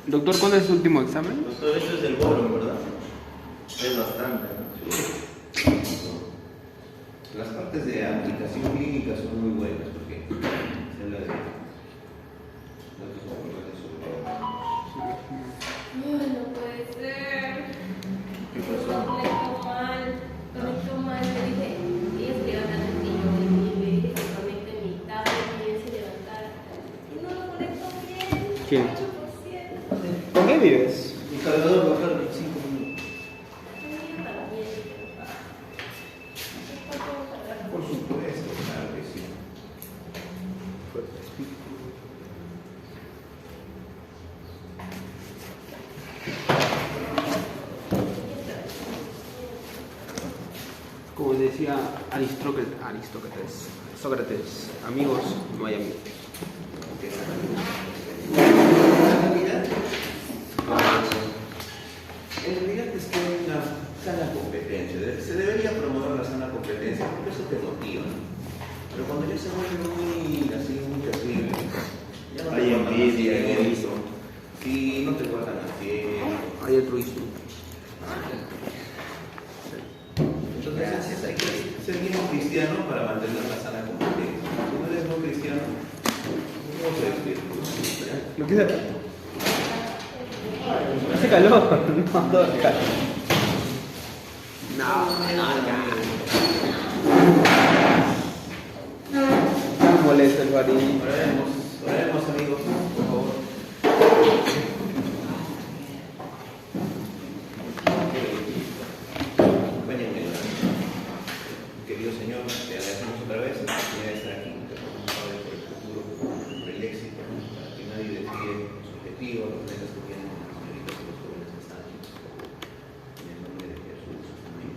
Doctor, ¿cuándo es su último examen? Doctor, esto es el boro, ¿verdad? Es bastante, ¿no? Sí. Las partes de aplicación clínica son muy buenas porque se habla de datos importantes sobre. Ay, no puede ser. ¿Qué pasó? Conectó mal. Le dije, ella se levanta y yo le dije que conecte mi tablet y ella se levantara. Y no lo conectó bien. ¿Quién? 8%. ¿Con qué vives? Mi cargador va a bajar 25 minutos. Por supuesto, claro que sí. Como decía Sócrates, amigos, no hay amigos. En realidad es que hay una sana competencia. Se debería promover la sana competencia porque eso te motiva. Pero cuando ya se vuelve muy así, muy terrible, ya no te Hay guardan envidia, las egoísmo. fiestas. Sí, no te guardan las fiestas. Hay altruismo. Entonces hay que ser bien cristiano para mantener la sana competencia. Si no eres no cristiano, no se despierta. ¿Lo quieres ver? Hace calor, no, todo hace calor. No molesta el varín. Oremos amigos, por favor. Acompáñenme. Querido Señor, te agradecemos otra vez la oportunidad de estar aquí. Te pedimos, Padre, por el futuro, por el éxito, para que nadie desvíe su objetivo, los metas que tienen las señoritas y los jóvenes que están aquí. En el nombre de Jesús. Amén.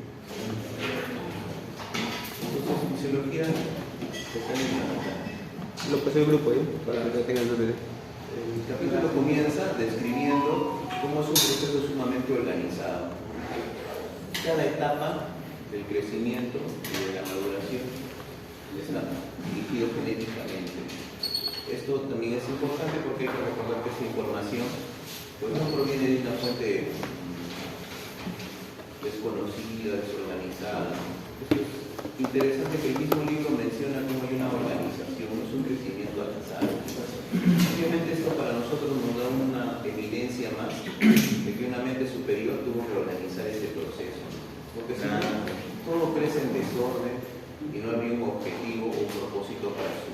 Entonces, fisiología, Lo pasé el grupo, para que tengan una idea. el capítulo comienza describiendo cómo es un proceso sumamente organizado. Cada etapa del crecimiento y de la maduración está dirigido genéticamente. Esto también es importante porque hay que recordar que esta información pues no proviene de una fuente desconocida, desorganizada. Esto es interesante que el mismo libro menciona cómo hay una organización, no es un crecimiento al azar. Obviamente esto para nosotros nos da una evidencia más de que una mente superior tuvo que organizar este proceso. Porque si no, todo crece en desorden y no había un objetivo o un propósito para su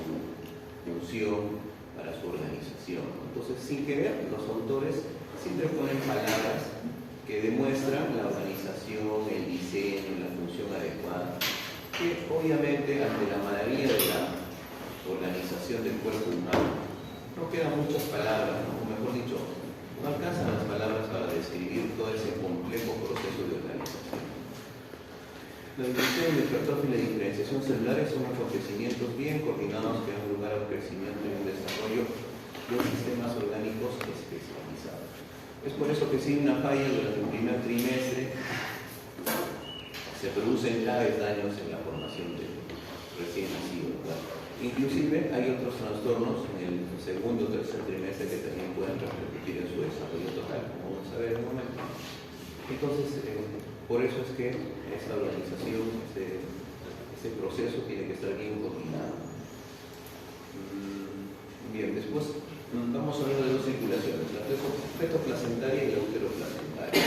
función, para su organización. Entonces, sin querer, los autores siempre ponen palabras que demuestran la organización, el diseño, la función adecuada, que obviamente ante la maravilla de la organización del cuerpo humano, no quedan muchas palabras, ¿no? O mejor dicho, no alcanzan las palabras para describir todo ese complejo proceso de organización. La división, el hipertrofia y la diferenciación celulares son acontecimientos bien coordinados que dan lugar al crecimiento y al desarrollo de sistemas orgánicos especializados. Es por eso que si hay una falla durante el primer trimestre, se producen graves daños en la formación del recién nacido, ¿verdad? Inclusive hay otros trastornos en el segundo o tercer trimestre que también pueden repercutir en su desarrollo total, como vamos a ver en un momento. Entonces, por eso es que esta organización, este proceso tiene que estar bien coordinado. Bien, después vamos a hablar de dos circulaciones, la feto-placentaria y la útero-placentaria.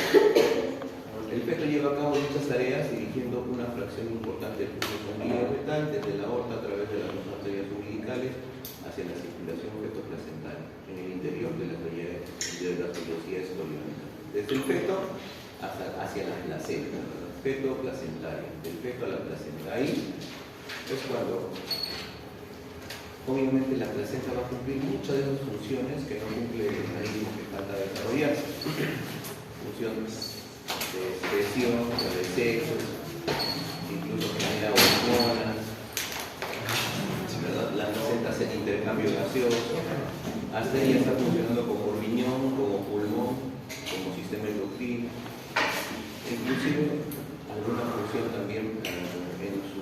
El feto lleva a cabo muchas tareas dirigiendo una fracción importante del flujo sanguíneo fetal desde la aorta a través de las dos arterias umbilicales hacia la circulación feto-placentaria en el interior de las vellosidades coriónicas. Desde el feto hacia la placenta, feto-placentaria, del feto a la placenta. Ahí es cuando obviamente la placenta va a cumplir muchas de esas funciones que no cumple el organismo que falta desarrollarse. Funciones de expresión, de sexo, incluso genera hormonas, ¿verdad? La placenta hace el intercambio gaseoso, hasta ella está funcionando como riñón, como pulmón, como sistema endocrino, inclusive alguna función también en su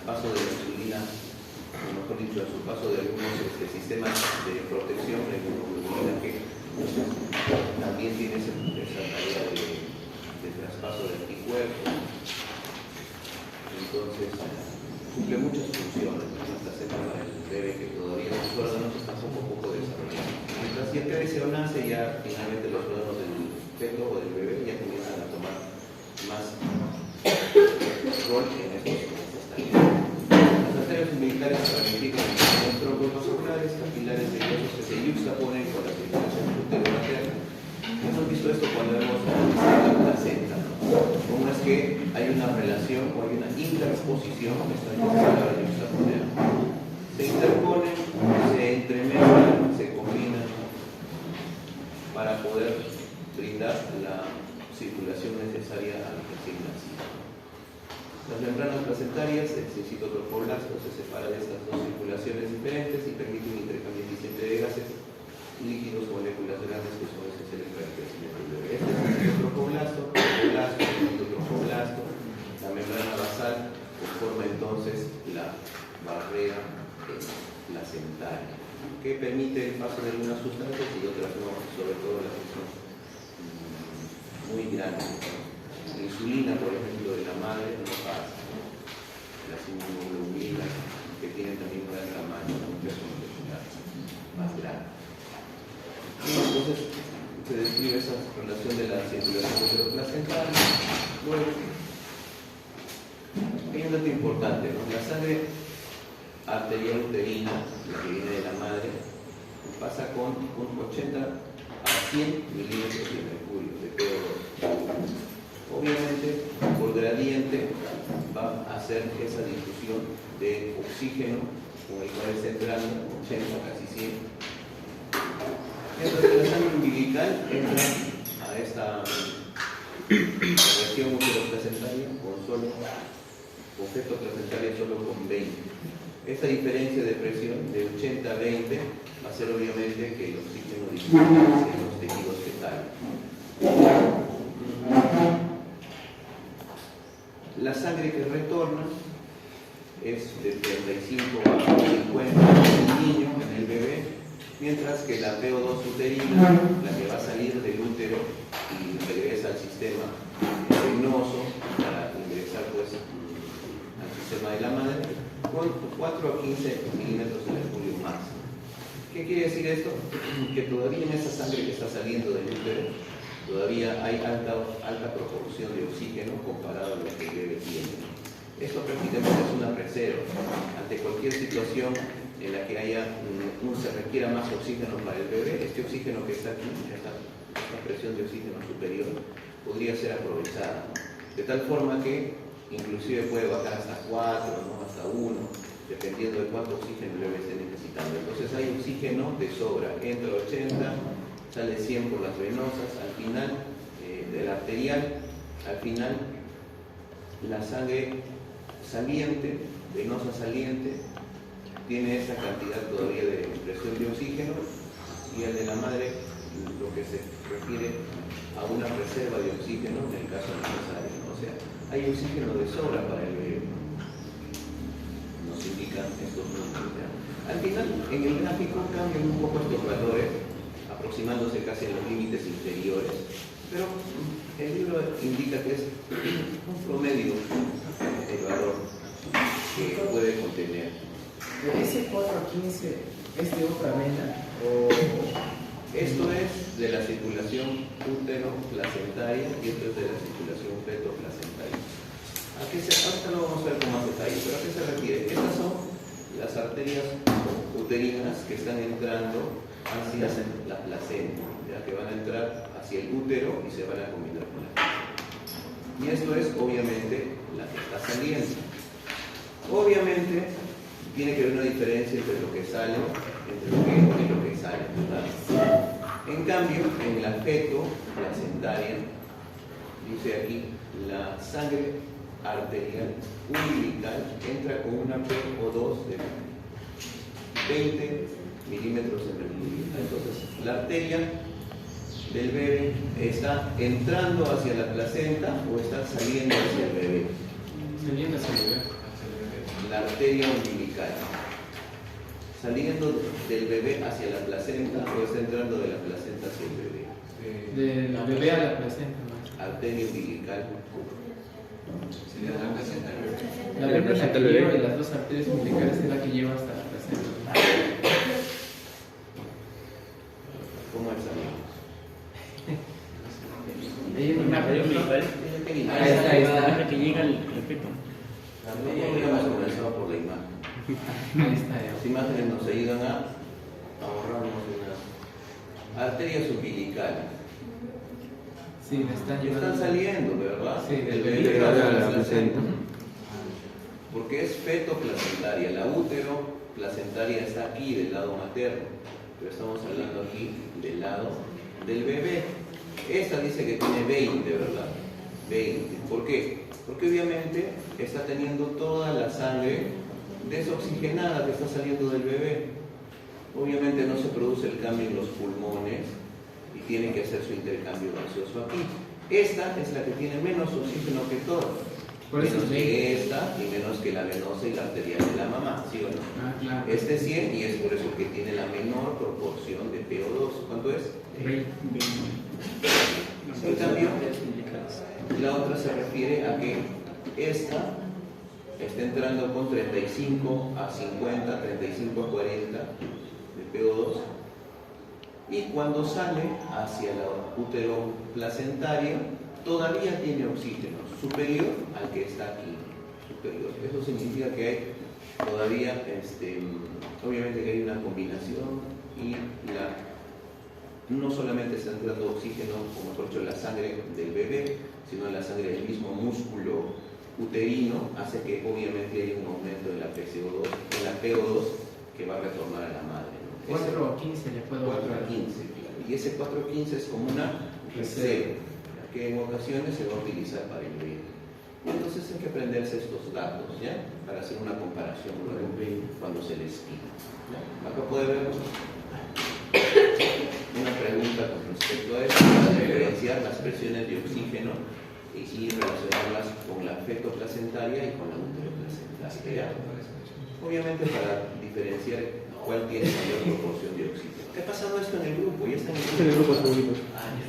paso de la insulina, o mejor dicho, en su paso de algunos sistemas de protección de la insulina que paso de anticuerpos. Entonces, cumple muchas funciones en esta etapa del bebé que todavía los órganos están poco desarrollados. Mientras si el bebé nace, ya finalmente los órganos del feto o del bebé ya comienzan a tomar más rol en estos talleres. Las arterias umbilicales se ramifican en troncos vasculares, capilares vellosos que se yuxtaponen con la circulación útero-materna. Hemos visto esto cuando hemos analizado la placenta, ¿no? Como es que hay una relación o hay una interposición, esta es la palabra yuxtaponer. Se interponen, se entremezclan, se combinan para poder brindar la circulación necesaria al recién nacido. Las membranas placentarias, el citotropoblasto, se separa de estas dos circulaciones diferentes y permite un intercambio eficiente de gases, líquidos, moléculas grandes que son esenciales para el crecimiento del bebé. Este es el citotropoblasto, la membrana basal conforma entonces la barrera placentaria, que permite el paso de algunas sustancias y otras no, sobre todo las que son muy grandes. La insulina, por ejemplo, de la madre no pasa. Las inmunoglobulinas, que tienen también un gran tamaño, un peso molecular más grande. Y entonces se describe esa relación de la circulación uteroplacental. Luego, hay un dato importante, ¿no? La sangre arterial uterina, la que viene de la madre, pasa con un 80 a 100 milímetros de mercurio, de PO2. Obviamente, por gradiente va a hacer esa difusión de oxígeno con el cual está entrando 80, casi 100. Mientras que la sangre umbilical entra a esta región uteroplacentaria con feto placentaria solo con 20. Esta diferencia de presión de 80 a 20 va a ser obviamente que el oxígeno disminuye en los tejidos fetales. La sangre que retorna es de 35 a 50 en el niño, en el bebé, mientras que la PO2 uterina, la que va a salir del útero y regresa al sistema venoso para ingresar pues al sistema de la madre, con 4 a 15 milímetros de mercurio máximo. ¿Qué quiere decir esto? Que todavía en esa sangre que está saliendo del útero todavía hay alta proporción de oxígeno comparado a lo que el bebé tiene. Esto prácticamente es una reserva. Ante cualquier situación en la que se requiera más oxígeno para el bebé, este oxígeno que está aquí, esta presión de oxígeno superior, podría ser aprovechada, ¿no? De tal forma que inclusive puede bajar hasta 4, ¿no? Hasta 1, dependiendo de cuánto oxígeno el bebé esté necesitando. Entonces hay oxígeno de sobra, entra 80, sale 100 por las venosas, al final del arterial, al final la sangre saliente, venosa saliente, tiene esa cantidad todavía de presión de oxígeno, y el de la madre lo que se refiere a una reserva de oxígeno en el caso necesario, ¿no? O sea, hay oxígeno de sobra para el bebé, nos indican estos números, ¿ya? Al final, en el gráfico cambian un poco estos valores, aproximándose casi a los límites inferiores, pero el libro indica que es un promedio el valor que puede contener. ¿Ese 4 a 15 es de otra vena? ¿O esto es de la circulación útero-placentaria y esto es de la circulación feto-placentaria? Ahorita lo vamos a ver con más detalle, pero ¿a qué se refiere? Estas son las arterias uterinas que están entrando hacia la placenta, ya que van a entrar hacia el útero y se van a combinar con la placenta. Y esto es obviamente la que está saliendo. Obviamente tiene que haber una diferencia entre lo que sale, entre lo que entra y lo que sale, ¿verdad? En cambio, en la feto placentaria, dice aquí, la sangre arterial umbilical entra con una PO2 de 20 milímetros de mercurio. Entonces, la arteria del bebé está entrando hacia la placenta o está saliendo hacia el bebé. saliendo hacia el bebé? La arteria umbilical. Saliendo del bebé hacia la placenta o está entrando de la placenta hacia el bebé. Del bebé a la placenta, maestro. arteria umbilical. Sería la placenta. La vértebra es la que lleva de las dos arterias umbilicales es la que lleva hasta la placenta. ¿Cómo es, amigos? Hay una imagen umbilical. Ahí está, ahí está. Hasta que llega el feto. No hubiéramos comenzado por la imagen. Ahí está. Las imágenes nos ayudan a ahorrarnos una arterias umbilicales. Sí, me están Y están llevando. saliendo, ¿verdad? Sí, del bebé bebé tras a la la placenta. Porque es feto placentaria. La útero placentaria está aquí del lado materno, pero estamos hablando aquí del lado del bebé. Esta dice que tiene 20, ¿verdad? 20. ¿Por qué? Porque obviamente está teniendo toda la sangre desoxigenada que está saliendo del bebé. Obviamente no se produce el cambio en los pulmones y tiene que hacer su intercambio gaseoso aquí. Esta es la que tiene menos oxígeno que todas. Por eso Menos es que esta y menos que la venosa y la arterial de la mamá, ¿sí o no? Ah, claro. Este es 100 y es por eso que tiene la menor proporción de PO2. ¿Cuánto es? En cambio, la otra se refiere a que esta está entrando con 35 a 50, 35 a 40 de PO2 y cuando sale hacia la útero placentaria todavía tiene oxígeno superior al que está aquí, superior. Eso significa que hay todavía, obviamente que hay una combinación y no solamente está entrando oxígeno, como por hecho la sangre del bebé, sino la sangre del mismo músculo uterino, hace que obviamente haya un aumento de la PCO2, en la PO2 que va a retornar a la madre, ¿no? 4 o 15 le puedo 4 a 15, claro. Y ese 4 a 15 es como una reserva, que en ocasiones se va a utilizar para el bebé. Entonces hay que aprenderse estos datos, ¿ya? Para hacer una comparación luego cuando se les pida. Acá puede ver una pregunta con respecto a esto, para diferenciar las presiones de oxígeno y relacionarlas con la fetoplacentaria y con la uteroplacentaria. Obviamente para diferenciar cuál tiene mayor proporción de oxígeno. ¿Qué ha pasado esto en el grupo? Ya está en el grupo. En el grupo segurito.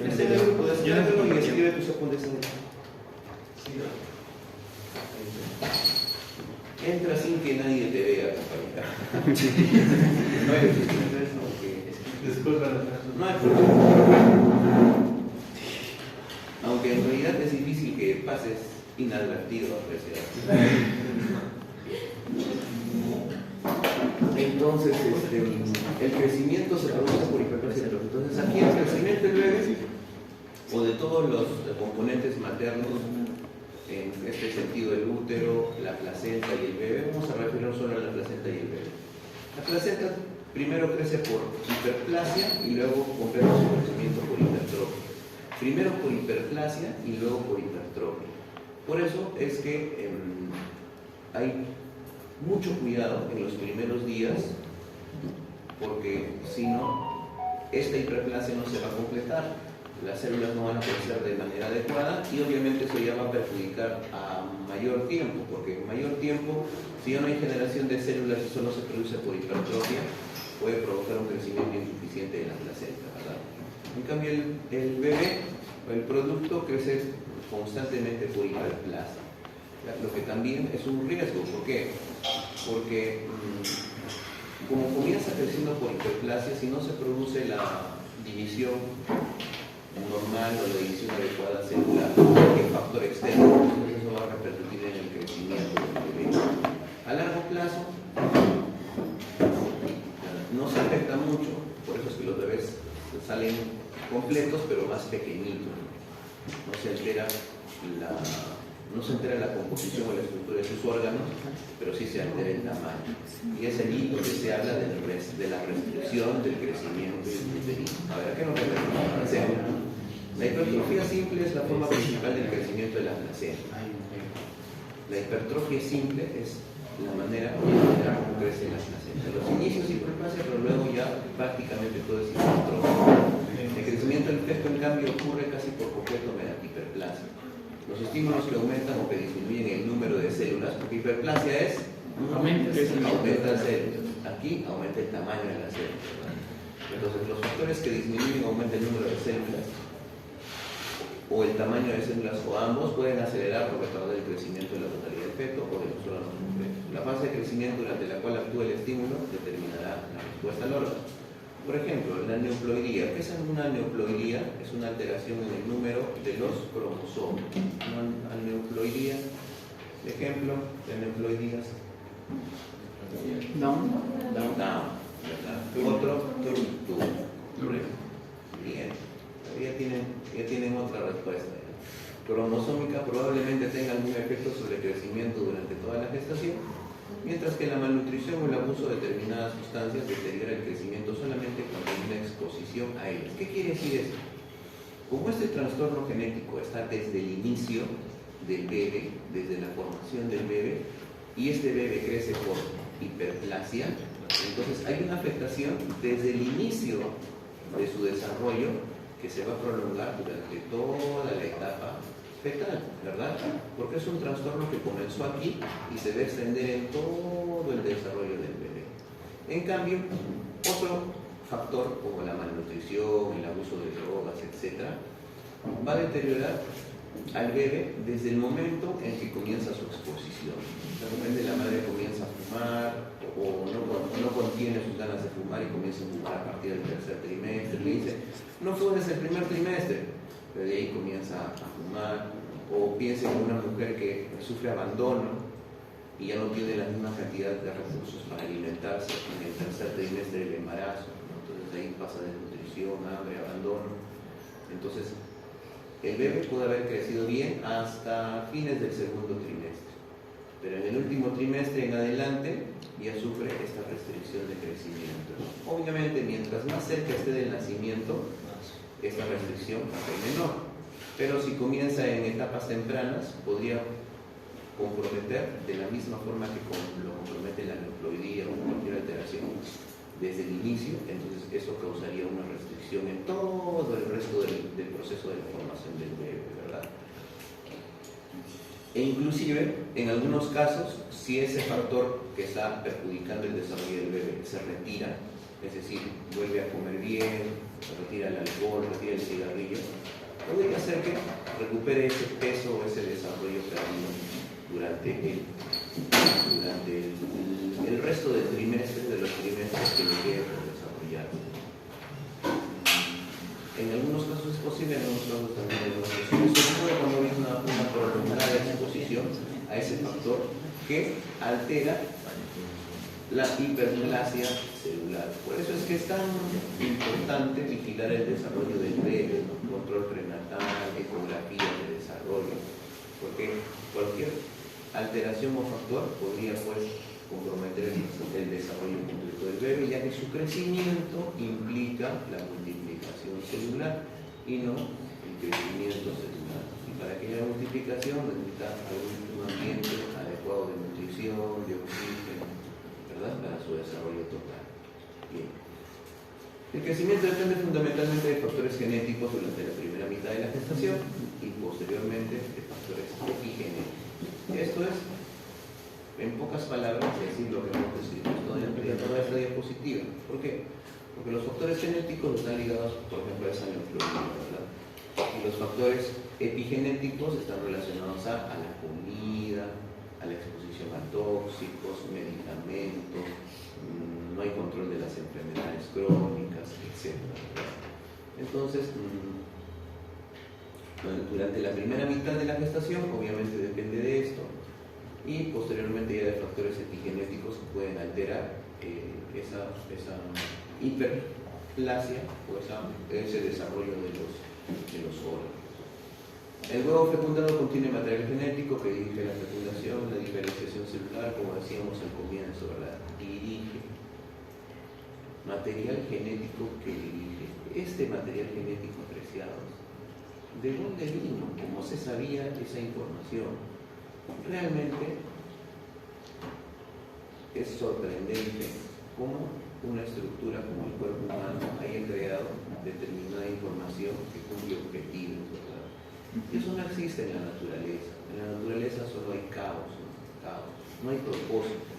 Está en el grupo, descárgalo y escribe tus apuntes en el. Entra sin que nadie te vea, compañera. No hay no hay problema. Aunque en realidad es difícil que pases inadvertido, apreciado. Entonces, el crecimiento se produce por hiperplasia. Entonces, aquí el crecimiento del bebé o de todos los componentes maternos, en este sentido el útero, la placenta y el bebé, vamos a referirnos solo a la placenta y el bebé. La placenta primero crece por hiperplasia y luego completa su crecimiento por hipertrofia. Primero por hiperplasia y luego por hipertrofia. Por eso es que hay mucho cuidado en los primeros días, porque si no, esta hiperplasia no se va a completar. Las células no van a crecer de manera adecuada y obviamente eso ya va a perjudicar a mayor tiempo, porque en mayor tiempo, si ya no hay generación de células y solo se produce por hipertrofia, puede provocar un crecimiento insuficiente de la placenta, ¿verdad? En cambio, el bebé o el producto crece constantemente por hiperplasia, lo que también es un riesgo. ¿Por qué? Porque como comienza creciendo por hiperplasia, si no se produce la división normal o la división adecuada celular, el factor externo, entonces eso va a repercutir en el crecimiento del bebé. A largo plazo no se afecta mucho, por eso es que los bebés salen completos pero más pequeñitos. No se altera la composición o la estructura de sus órganos, pero sí se altera el tamaño. Y es allí donde se habla de la restricción del crecimiento uterino. A ver, ¿a qué nos referimos? La hipertrofia simple es la forma principal del crecimiento de la placenta. La hipertrofia simple es la manera como crece la placenta. Los inicios hiperplasia, pero luego ya prácticamente todo es hipertrofia. El crecimiento del feto, en cambio, ocurre casi por completo mediante hiperplasia. Los estímulos que aumentan o que disminuyen el número de células, porque hiperplasia es aumenta células. Aquí aumenta el tamaño de las células, ¿verdad? Entonces, los factores que disminuyen o aumentan el número de células o el tamaño de células o ambos pueden acelerar o retardar el crecimiento de la totalidad del feto o de los órganos completos. La fase de crecimiento durante la cual actúa el estímulo determinará la respuesta al órgano. Por ejemplo, la neoploidía. ¿Qué es una neoploidía? Es una alteración en el número de los cromosomas. Una neoploidía, ejemplo de neoploidías. No. Down, ¿verdad? Otro, bien. Ya tienen otra respuesta. Cromosómica probablemente tenga algún efecto sobre el crecimiento durante toda la gestación, mientras que la malnutrición o el abuso de determinadas sustancias deteriora el crecimiento solamente cuando hay una exposición a ellas. ¿Qué quiere decir esto? Como este trastorno genético está desde el inicio del bebé, desde la formación del bebé, y este bebé crece por hiperplasia, entonces hay una afectación desde el inicio de su desarrollo que se va a prolongar durante toda la etapa fetal, ¿verdad? Porque es un trastorno que comenzó aquí y se va a extender en todo el desarrollo del bebé. En cambio, otro factor como la malnutrición, el abuso de drogas, etc., va a deteriorar al bebé desde el momento en que comienza su exposición. De repente la madre comienza a fumar o no contiene sus ganas de fumar y comienza a fumar a partir del tercer trimestre. Le dice, no fumes el primer trimestre, pero de ahí comienza a fumar. O piensa en una mujer que sufre abandono y ya no tiene la misma cantidad de recursos para alimentarse en el tercer trimestre del embarazo. Entonces de ahí pasa desnutrición, hambre, abandono. Entonces el bebé puede haber crecido bien hasta fines del segundo trimestre, pero en el último trimestre en adelante ya sufre esta restricción de crecimiento. Obviamente, mientras más cerca esté del nacimiento, esta restricción va a ser menor, pero si comienza en etapas tempranas, podría comprometer de la misma forma que lo compromete la neoploidía o cualquier alteración desde el inicio. Entonces eso causaría una restricción en todo el resto del proceso de la formación del bebé, ¿verdad? E inclusive, en algunos casos, si ese factor que está perjudicando el desarrollo del bebé se retira, es decir, vuelve a comer bien, retira el alcohol, retira el cigarrillo, podría hacer que recupere ese peso o ese desarrollo perdido durante el resto del trimestre, de los trimestres que le quede por desarrollar. En algunos casos es posible, en algunos casos también no es posible, sobre todo cuando hay una prolongada exposición a ese factor que altera la hiperplasia celular. Por eso es que es tan importante vigilar el desarrollo del bebé, control prenatal, ecografía de desarrollo, porque cualquier alteración o factor podría pues comprometer el desarrollo completo del bebé, ya que su crecimiento implica la multiplicación celular y no el crecimiento celular. Y para que haya multiplicación necesita un ambiente adecuado de nutrición, de oxígeno, ¿verdad? Para su desarrollo total. Bien. El crecimiento depende fundamentalmente de factores genéticos durante la primera mitad de la gestación y posteriormente de factores epigenéticos. Esto es, en pocas palabras, decir lo que hemos decidido en toda esta diapositiva. ¿Por qué? Porque los factores genéticos están ligados, por ejemplo, a esa neoploidía, ¿verdad? Y los factores epigenéticos están relacionados a la comida, a la exposición a tóxicos, medicamentos, no hay control de las enfermedades crónicas, etc. Entonces, durante la primera mitad de la gestación, obviamente depende de esto, y posteriormente ya de factores epigenéticos que pueden alterar esa hiperplasia o ese desarrollo de los órganos. El huevo fecundado contiene material genético que dirige la fecundación, la diferenciación celular, como decíamos al comienzo, ¿verdad? Dirige. Material genético que dirige. Este material genético, apreciados, ¿de dónde vino? ¿Cómo se sabía esa información? Realmente es sorprendente cómo una estructura como el cuerpo humano haya creado determinada información que cumple objetivos, ¿verdad? Y eso no existe en la naturaleza. En la naturaleza solo hay caos, no hay propósito.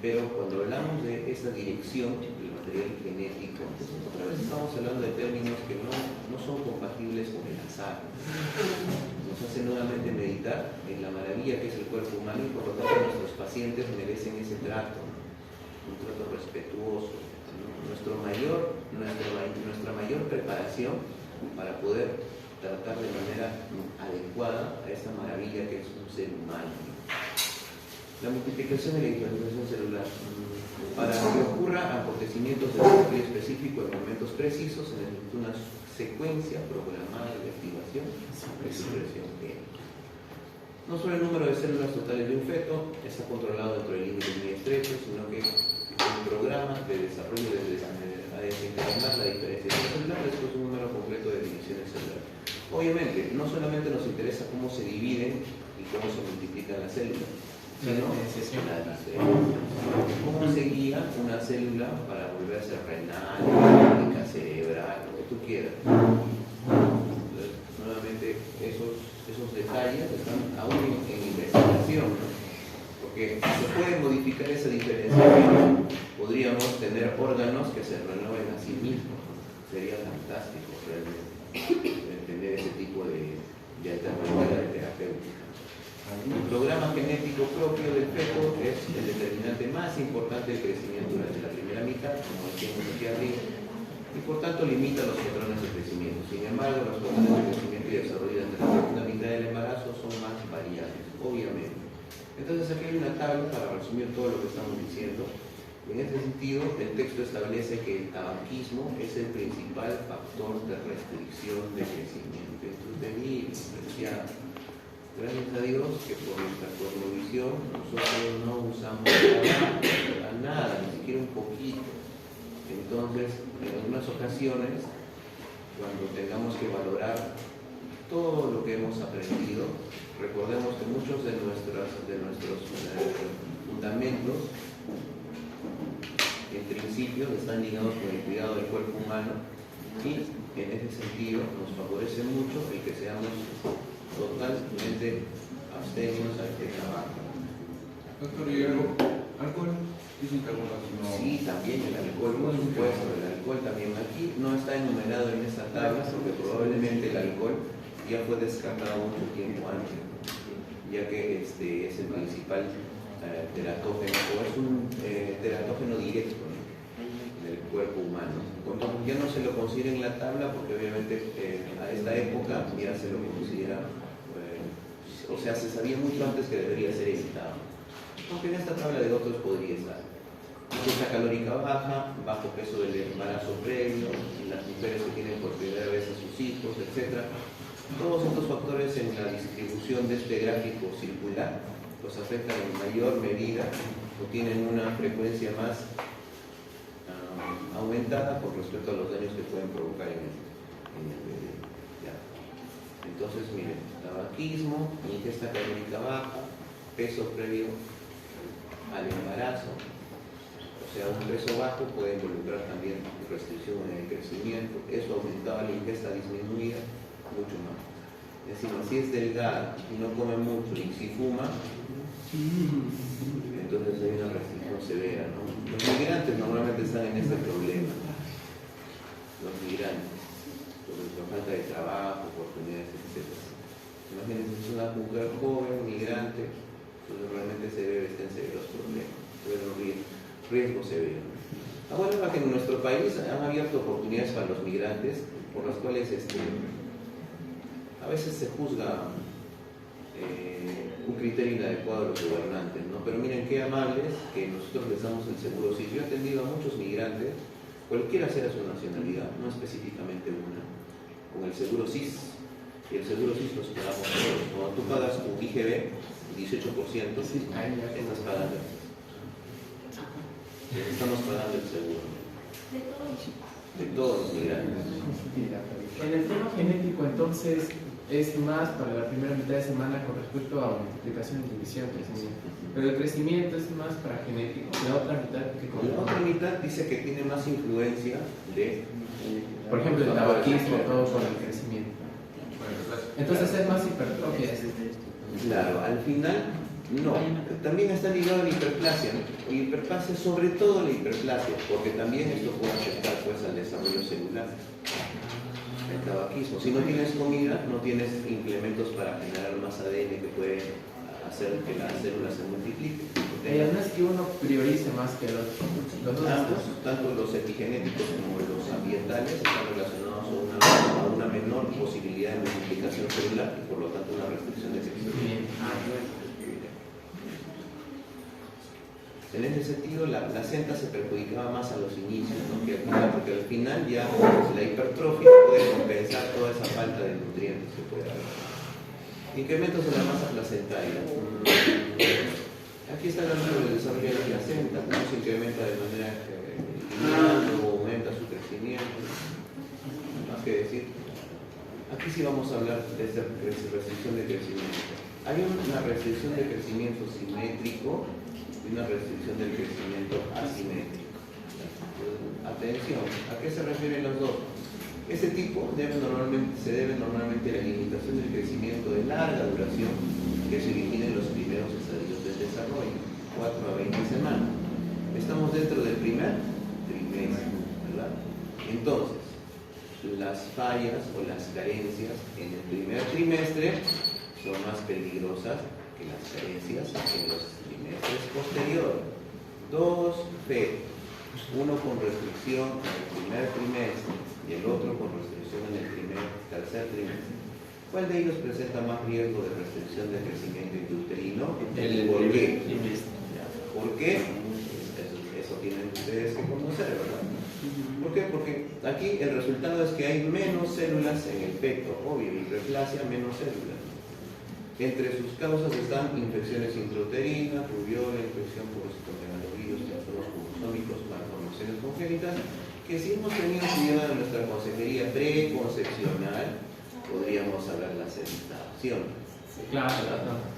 Pero cuando hablamos de esta dirección del material genético, otra vez estamos hablando de términos que no son compatibles con el azar. Nos hace nuevamente meditar en la maravilla que es el cuerpo humano y por lo tanto nuestros pacientes merecen ese trato, un trato respetuoso, ¿no? Nuestra mayor preparación para poder tratar de manera adecuada a esta maravilla que es un ser humano. La multiplicación y la diferenciación celular. Para que ocurra acontecimientos de desarrollo específico en momentos precisos, se necesita una secuencia programada de activación y supresión génica. No solo el número de células totales de un feto está controlado dentro de límites muy estrechos, sino que el programa de desarrollo de desencadenar la diferenciación celular después un número completo de divisiones celulares. Obviamente, no solamente nos interesa cómo se dividen y cómo se multiplican las células, sino la diferencia. ¿Cómo se guía una célula para volverse renal, hepática, cerebral, lo que tú quieras? Entonces, nuevamente, esos detalles están aún en investigación, ¿no? Porque se puede modificar esa diferenciación. Podríamos tener órganos que se renueven a sí mismos. Sería fantástico realmente entender ese tipo de alternativa de terapéutica. El programa genético propio del feto es el determinante más importante del crecimiento durante la primera mitad, como decíamos aquí arriba, y por tanto limita los patrones de crecimiento. Sin embargo, los patrones de crecimiento y desarrollo durante la segunda mitad del embarazo son más variables, obviamente. Entonces aquí hay una tabla para resumir todo lo que estamos diciendo. En este sentido, el texto establece que el tabaquismo es el principal factor de restricción de crecimiento. Entonces, gracias a Dios que por nuestra cosmovisión nosotros no usamos nada, ni siquiera un poquito. Entonces, en algunas ocasiones, cuando tengamos que valorar todo lo que hemos aprendido, recordemos que muchos de nuestros fundamentos, en principio, están ligados con el cuidado del cuerpo humano y en ese sentido nos favorece mucho el que seamos totalmente abstemios a este trabajo. Doctor, ¿y alcohol? Dicen que algunos no. Sí, también el alcohol, por supuesto, el alcohol también. Aquí no está enumerado en esta tabla porque probablemente el alcohol ya fue descartado mucho tiempo antes, ya que es el principal teratógeno, o es un teratógeno directo, ¿no?, del cuerpo humano. Entonces ya no se lo considera en la tabla porque obviamente a esta época ya se lo considera, o sea, se sabía mucho antes que debería ser evitado. Aunque en esta tabla de otros podría estar. Ingesta calórica baja, bajo peso del embarazo previo, las mujeres que tienen por primera vez a sus hijos, etc. Todos estos factores en la distribución de este gráfico circular los afectan en mayor medida o tienen una frecuencia más aumentada con respecto a los daños que pueden provocar en el bebé. ¿Ya? Entonces, miren, tabaquismo, ingesta calórica baja, peso previo al embarazo, o sea, un peso bajo puede involucrar también restricción en el crecimiento, eso aumentaba la ingesta disminuida mucho más. Decimos, si es delgada y no come mucho y si fuma, entonces hay una restricción severa, ¿no? Los migrantes normalmente están en este problema, los migrantes, por la falta de trabajo, oportunidades, etc. Imagínense, es una mujer joven, migrante, entonces realmente se debe estar en severos problemas, severos riesgos severos. Ahora que en nuestro país han abierto oportunidades para los migrantes, por las cuales a veces se juzga un criterio inadecuado de los gobernantes, ¿no? Pero miren qué amables que nosotros les damos el seguro SIS. Yo he atendido a muchos migrantes, cualquiera sea su nacionalidad, no específicamente una, con el seguro SIS. Y el seguro SIS los pagamos todos. Cuando tú pagas tu IGB, 18%, estás pagando. Estamos pagando el seguro. De todos los migrantes. En el tema genético, entonces, es más para la primera mitad de semana con respecto a multiplicación, división, crecimiento. Pero el crecimiento es más para genético. La otra mitad, ¿qué cosa? La otra mitad dice que tiene más influencia de... Por ejemplo, el tabaquismo, todo con el crecimiento. Entonces es más hipertrofia. Claro, al final No, también está ligado a la hiperplasia. La hiperplasia, sobre todo la hiperplasia, porque también esto puede afectar pues, al desarrollo celular. El tabaquismo. Si no tienes comida, no tienes implementos para generar más ADN que puede hacer que la célula se multiplique. No es que uno priorice más que el otro. Los dos Ambos, tanto los epigenéticos como los ambientales, están relacionados a una menor posibilidad de multiplicación celular y por lo tanto una restricción de crecimiento. En ese sentido, la placenta se perjudicaba más a los inicios, ¿no? que al final, porque al final ya la hipertrofia puede compensar toda esa falta de nutrientes que puede haber. Incrementos en la masa placentaria. Aquí está hablando del desarrollo de la placenta, cómo se incrementa de manera lineal o aumenta su crecimiento. Más que decir. Aquí sí vamos a hablar de esta restricción de crecimiento. Hay una restricción de crecimiento simétrico y una restricción del crecimiento asimétrico. Atención, ¿a qué se refieren los dos? Este tipo se debe normalmente a la limitación del crecimiento de larga duración que se origina en los primeros estadios del desarrollo, 4 a 20 semanas. Estamos dentro del primer trimestre, ¿verdad? Entonces, las fallas o las carencias en el primer trimestre son más peligrosas que las carencias en los trimestres posteriores. 2 fetos, uno con restricción en el primer trimestre y el otro con restricción en el tercer trimestre. ¿Cuál de ellos presenta más riesgo de restricción de crecimiento intrauterino? ¿Por qué? ¿Por qué? Eso tienen ustedes que conocer, ¿verdad? ¿Por qué? Porque aquí el resultado es que hay menos células en el feto, obvio, hiperplasia, menos células. Entre sus causas están infecciones intrauterinas, rubiola, infección por citomegalovirus, trastornos cromosómicos, malformaciones congénitas, que si hemos tenido cuidado en nuestra consejería preconcepcional, podríamos haberlas evitado, ¿sí o no? Claro,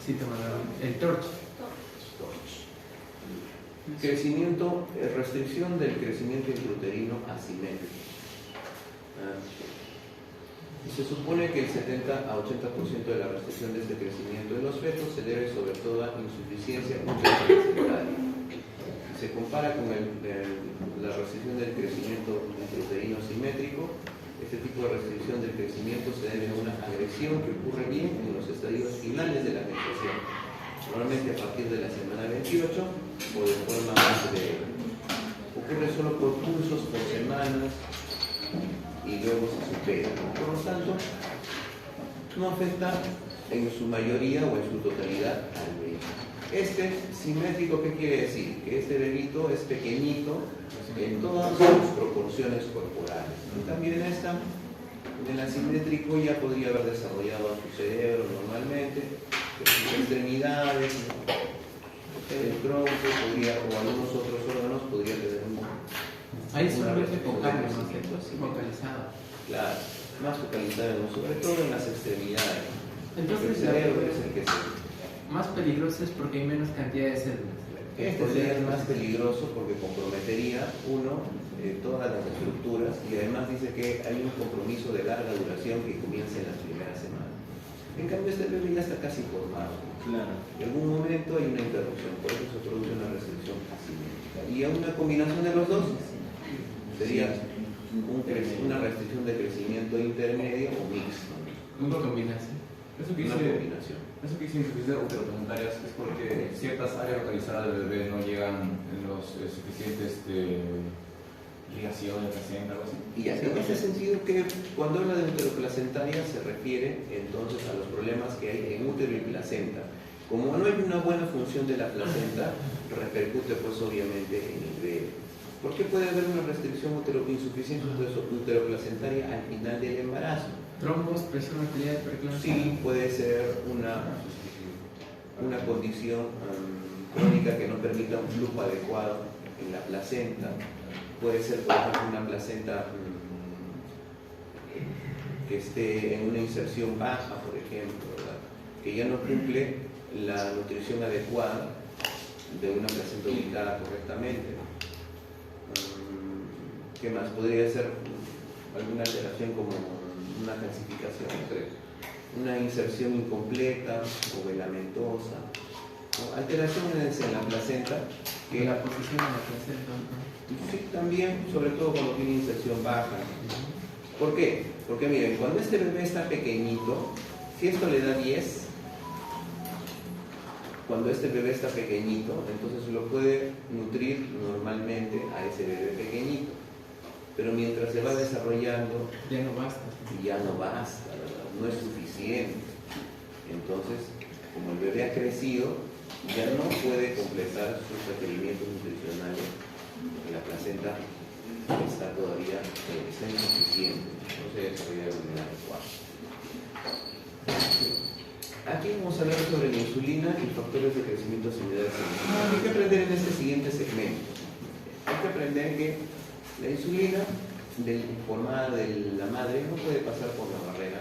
sí te mandaron el torch. Crecimiento, restricción del crecimiento intrauterino asimétrico. Se supone que el 70 a 80% de la restricción de este crecimiento de los fetos se debe sobre todo a insuficiencia placentaria. Si se compara con la restricción del crecimiento intrauterino asimétrico, este tipo de restricción del crecimiento se debe a una agresión que ocurre bien en los estadios finales de la gestación, normalmente a partir de la semana 28 o de forma más breve. Ocurre solo por pulsos por semanas y luego se supera. Por lo tanto, no afecta en su mayoría o en su totalidad al bebé. Este simétrico, ¿qué quiere decir? Que este bebito es pequeñito en todas sus proporciones corporales. En cambio, en el asimétrico ya podría haber desarrollado su cerebro normalmente, sus extremidades, el tronco podría, o algunos otros órganos podrían tener Ahí solamente focalizado. focalizado. Claro, más focalizado, sobre todo en las extremidades. Entonces, el cerebro es el que se... más peligroso es porque hay menos cantidad de células. Este sería el más peligroso porque comprometería, todas las estructuras y además dice que hay un compromiso de larga duración que comienza en las primeras semanas. En cambio, este bebé ya está casi formado. Claro. En algún momento hay una interrupción, por eso se produce una restricción asimétrica. Y a una combinación de los dos sería una restricción de crecimiento intermedio o mixto. Una combinación. Eso que Una dice, combinación. eso que dice insuficiencia uteroplacentarias es porque ciertas áreas localizadas del bebé no llegan en los suficientes ligaciones, placenta, algo así. Y en ese sentido, que cuando habla de uteroplacentaria se refiere entonces a los problemas que hay en útero y placenta. Como no hay una buena función de la placenta, repercute pues obviamente en el bebé. ¿Por qué puede haber una restricción insuficiencia uteroplacentaria al final del embarazo? Trombos, presión arterial, hiperplasia. Sí, puede ser una condición crónica que no permita un flujo adecuado en la placenta. Puede ser, por ejemplo, una placenta que esté en una inserción baja, por ejemplo, ¿verdad? Que ya no cumple la nutrición adecuada de una placenta ubicada correctamente. ¿Qué más? Podría ser alguna alteración como una calcificación, una inserción incompleta o velamentosa. ¿no? Alteraciones en la placenta que La posición de la placenta. sí, también, sobre todo cuando tiene inserción baja. ¿Por qué? Porque miren, cuando este bebé está pequeñito, si esto le da 10, cuando este bebé está pequeñito, entonces lo puede nutrir normalmente a ese bebé pequeñito. Pero mientras se va desarrollando, Ya no basta. ya no basta, ¿verdad? No es suficiente. Entonces, como el bebé ha crecido, ya no puede completar sus requerimientos nutricionales. La placenta está todavía está insuficiente, no se desarrolla de manera adecuada. Aquí vamos a hablar sobre la insulina y factores de crecimiento similares a la insulina. Hay que aprender en este siguiente segmento. Hay que aprender que la insulina formada de la madre no puede pasar por la barrera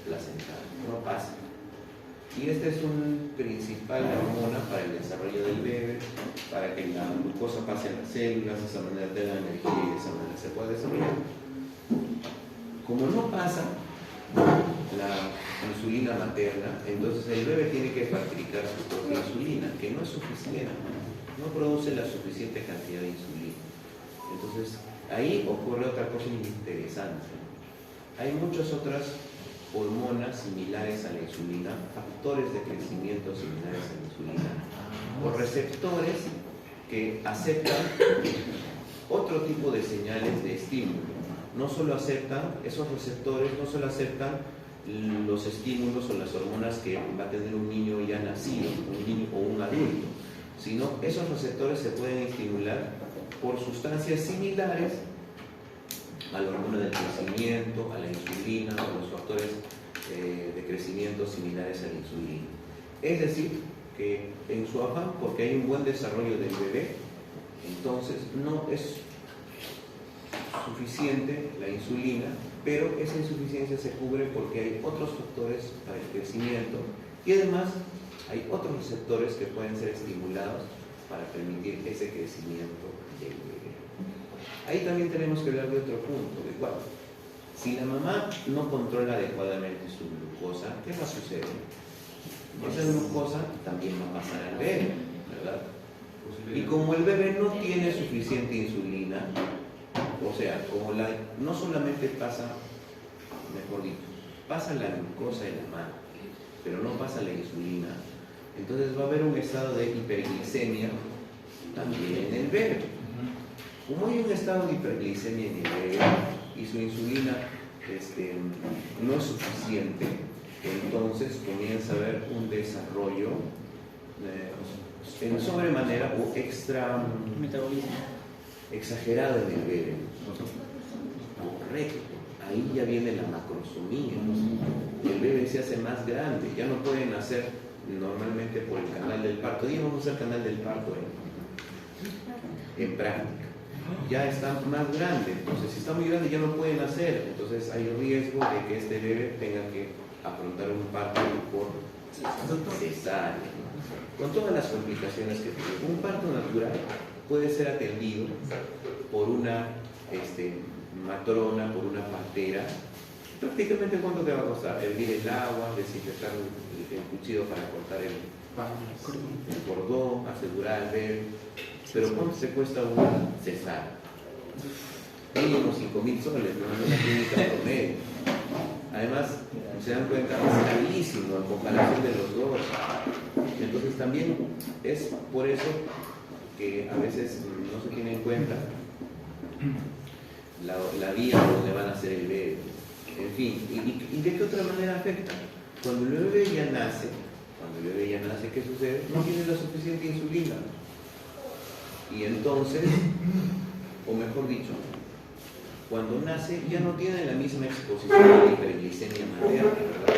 placental, no pasa. Y esta es un principal hormona para el desarrollo del bebé, para que la glucosa pase a las células, de esa manera tenga energía y de esa manera se pueda desarrollar. Como no pasa la insulina materna, entonces el bebé tiene que fabricar su propia insulina, que no es suficiente, no produce la suficiente cantidad de insulina. Entonces ahí ocurre otra cosa interesante. Hay muchas otras hormonas similares a la insulina, factores de crecimiento similares a la insulina, o receptores que aceptan otro tipo de señales de estímulo. No solo aceptan, esos receptores no solo aceptan los estímulos o las hormonas que va a tener un niño ya nacido, un niño o un adulto, sino esos receptores se pueden estimular por sustancias similares a la hormona del crecimiento, a la insulina, o los factores de crecimiento similares a la insulina. Es decir, que en su afán, porque hay un buen desarrollo del bebé, entonces no es suficiente la insulina, pero esa insuficiencia se cubre porque hay otros factores para el crecimiento y además hay otros receptores que pueden ser estimulados para permitir ese crecimiento del bebé. Ahí también tenemos que hablar de otro punto, de cuál. Si la mamá no controla adecuadamente su glucosa, ¿qué va a suceder? Esa glucosa también va a pasar al bebé, ¿verdad? Y como el bebé no tiene suficiente insulina, o sea, como no solamente pasa, mejor dicho, pasa la glucosa en la mano, pero no pasa la insulina, entonces va a haber un estado de hiperglicemia también en el bebé. Como hay un estado de hiperglicemia en el bebé y su insulina no es suficiente, entonces comienza a haber un desarrollo en sobremanera o exagerado en el bebé. Correcto, ahí ya viene la macrosomía. El bebé se hace más grande, ya no puede nacer normalmente por el canal del parto. Hoy vamos a hacer canal del parto en práctica. Ya está más grande, entonces si está muy grande ya no puede nacer, entonces hay riesgo de que este bebé tenga que afrontar un parto por cesárea, con todas las complicaciones que tiene. Un parto natural puede ser atendido por una matrona, por una partera. Prácticamente, ¿cuánto te va a costar? Hervir el agua, desinfectar el cuchillo para cortar el cordón, asegurar al bebé. Pero ¿cuánto se cuesta una cesárea? Mínimo 5.000 soles, no es una clínica promedio. Además, se dan cuenta, es carísimo en comparación de los dos. Entonces también es por eso que a veces no se tiene en cuenta la vía donde van a hacer el bebé. En fin, ¿y de qué otra manera afecta? Cuando el bebé ya nace, ¿qué sucede? No tiene la suficiente insulina. Y entonces, o mejor dicho, cuando nace ya no tiene la misma exposición a la hiperglicemia materna, ¿verdad?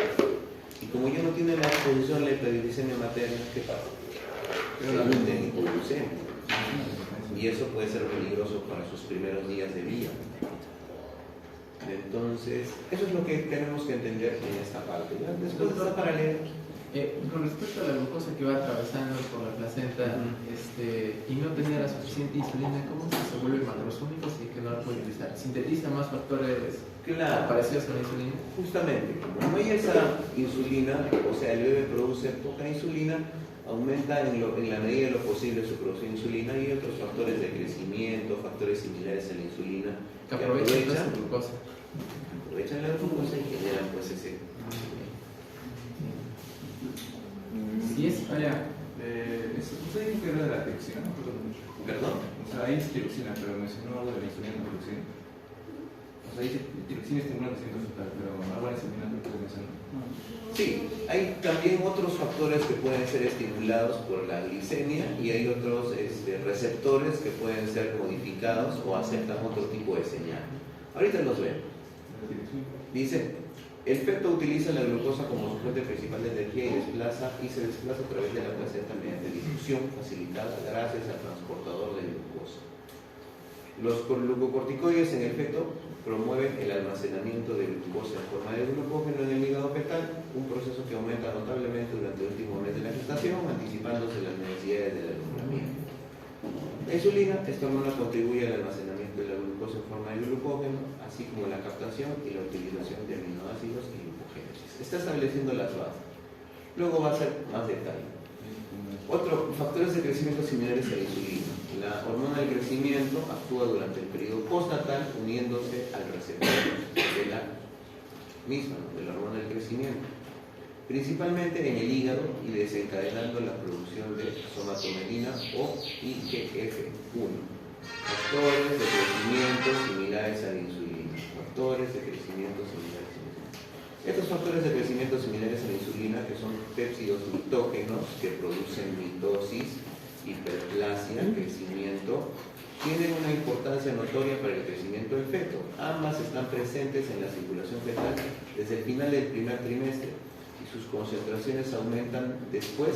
Y como ya no tiene la exposición a la hiperglicemia materna, ¿qué pasa? Se hunde en hipoglucemia. Y eso puede ser peligroso para sus primeros días de vida. Entonces, eso es lo que tenemos que entender en esta parte. ¿Ya? Después está para leer. Con respecto a la glucosa que va atravesando por la placenta y no tenía la suficiente insulina, ¿cómo se vuelve macrosómico si que no la puede utilizar? ¿Sintetiza más factores parecidos a la insulina? Justamente, como no hay esa insulina, o sea, el bebé produce poca insulina, aumenta en la medida de lo posible su producción de insulina, y otros factores de crecimiento, factores similares a la insulina, Que aprovechan la glucosa. aprovechan la glucosa y generan pues ese. Si es ¿Usted dijo que era de la tiroxina? No recuerdo mucho. ¿Perdón? O sea, ahí dice tiroxina, pero mencionó algo de la insulina y la tiroxina. O sea, dice tiroxina estimula el crecimiento fetal, pero algo de la insulina creo que mencionó. Sí, hay también otros factores que pueden ser estimulados por la glicemia, y hay otros receptores que pueden ser modificados o aceptan otro tipo de señal. Ahorita los ven. Dice, el feto utiliza la glucosa como su fuente principal de energía y se desplaza a través de la placenta mediante difusión facilitada gracias al transportador de glucosa. Los glucocorticoides en el feto promueven el almacenamiento de glucosa en forma de glucógeno en el hígado fetal, un proceso que aumenta notablemente durante el último mes de la gestación, anticipándose las necesidades del alumbramiento. La insulina, esta hormona, contribuye al almacenamiento de la glucosa en forma de glucógeno, así como la captación y la utilización de aminoácidos y glucogénesis. Está estableciendo las bases. Luego va a ser más detalle. Otros factores de crecimiento similares a la insulina. La hormona del crecimiento actúa durante el periodo postnatal uniéndose al receptor de la misma, de la hormona del crecimiento, principalmente en el hígado, y desencadenando la producción de somatomelina o IGF-1. Factores de crecimiento similares a la insulina. Factores de crecimiento similares a la insulina. Estos factores de crecimiento similares a la insulina, que son péptidos mitógenos que producen mitosis, hiperplasia, crecimiento, tienen una importancia notoria para el crecimiento del feto. Ambas están presentes en la circulación fetal desde el final del primer trimestre, y sus concentraciones aumentan después,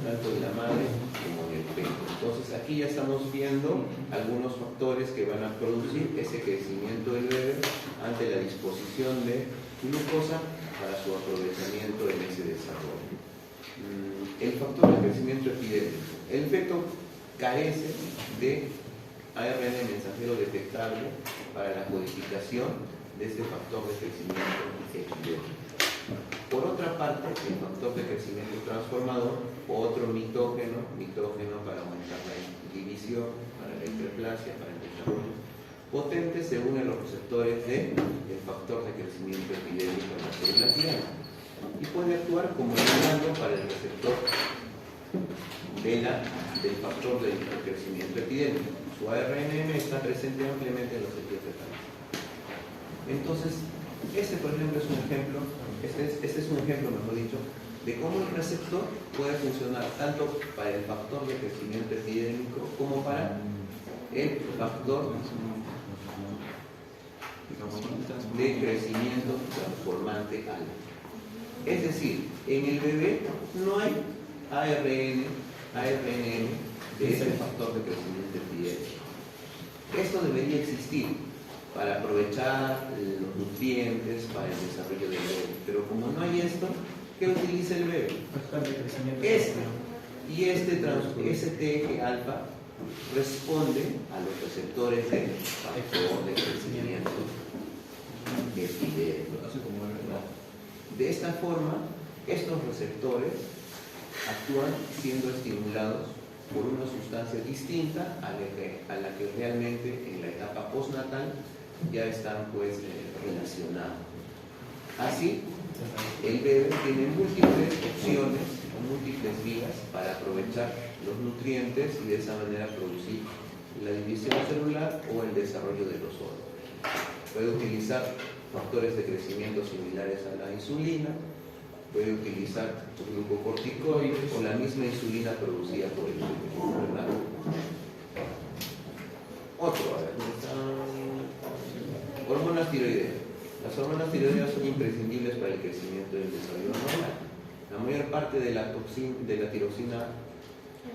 tanto en la madre como en el feto. Entonces aquí ya estamos viendo algunos factores que van a producir ese crecimiento del bebé ante la disposición de glucosa para su aprovechamiento en ese desarrollo. El factor de crecimiento epidémico. El feto carece de ARN mensajero detectable para la codificación de este factor de crecimiento epidémico. Por otra parte, el factor de crecimiento transformador, otro mitógeno para aumentar la división, para la hiperplasia, para el desarrollo potente, se une a los receptores del factor de crecimiento epidémico en las células diana, y puede actuar como ligando para el receptor del factor de crecimiento epidémico. Su ARNM está presente ampliamente en los tejidos fetales. Entonces, este por ejemplo es un ejemplo, este es un ejemplo, mejor dicho, de cómo el receptor puede funcionar tanto para el factor de crecimiento epidémico como para el factor de crecimiento transformante alfa. Es decir, en el bebé no hay ARNM de ese factor de crecimiento epidémico. Esto debería existir para aprovechar los nutrientes para el desarrollo del bebé, pero como no hay esto, ¿qué utiliza el bebé? Factor de crecimiento. Y este TG alfa responde a los receptores del factor de crecimiento epidémico. De esta forma, estos receptores actúan siendo estimulados por una sustancia distinta a la que realmente en la etapa postnatal ya están pues relacionados. Así, el bebé tiene múltiples opciones o múltiples vías para aprovechar los nutrientes y de esa manera producir la división celular o el desarrollo de los órganos. Puede utilizar factores de crecimiento similares a la insulina, puede utilizar glucocorticoides o la misma insulina producida por el bebé, ¿verdad? Otro, a ver, hormonas tiroideas. Las hormonas tiroideas son imprescindibles para el crecimiento y el desarrollo hormonal. La mayor parte de la tiroxina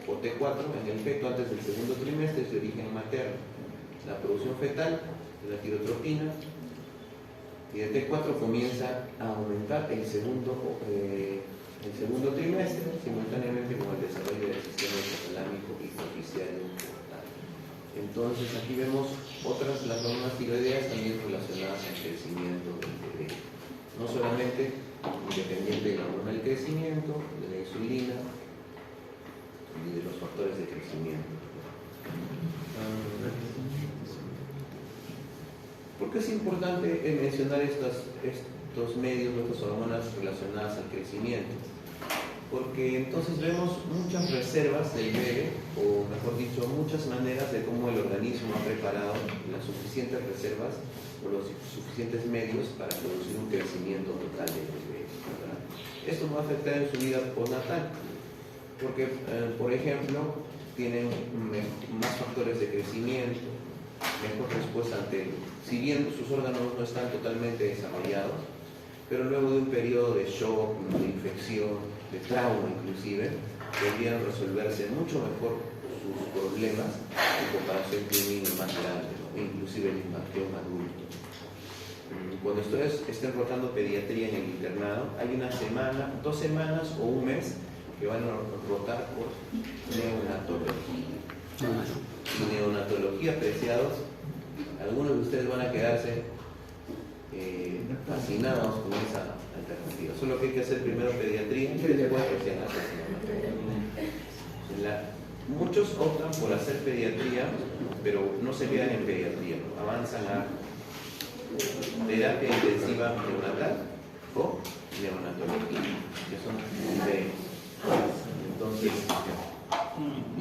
o T4 en el feto antes del segundo trimestre es de origen materno. La producción fetal de la tirotropina y el T4 comienza a aumentar el segundo trimestre, simultáneamente con el desarrollo del sistema hipotalámico hipoficiario portal. Entonces aquí vemos las hormonas tiroideas también relacionadas al crecimiento del bebé. No solamente independiente de la hormona del crecimiento, de la insulina, ¿Por qué es importante mencionar estos medios, estas hormonas relacionadas al crecimiento? Porque entonces vemos muchas reservas del bebé, o mejor dicho, muchas maneras de cómo el organismo ha preparado las suficientes reservas o los suficientes medios para producir un crecimiento total del bebé, ¿verdad? Esto va a afectar en su vida postnatal, porque, por ejemplo, tienen más factores de crecimiento, mejor respuesta ante, si bien sus órganos no están totalmente desarrollados, pero luego de un periodo de shock, de infección, de trauma inclusive, podrían resolverse mucho mejor sus problemas en comparación con un niño más grande, ¿no? Inclusive el impacto adulto. Cuando ustedes estén rotando pediatría en el internado, hay una semana, 2 semanas o un mes que van a rotar por neonatología. Y neonatología, apreciados, algunos de ustedes van a quedarse fascinados con esa alternativa. Solo que hay que hacer primero pediatría y después recién hacer neonatología. Muchos optan por hacer pediatría, pero no se quedan en pediatría, ¿no? Avanzan a terapia intensiva neonatal o neonatología, que son diferentes. Entonces,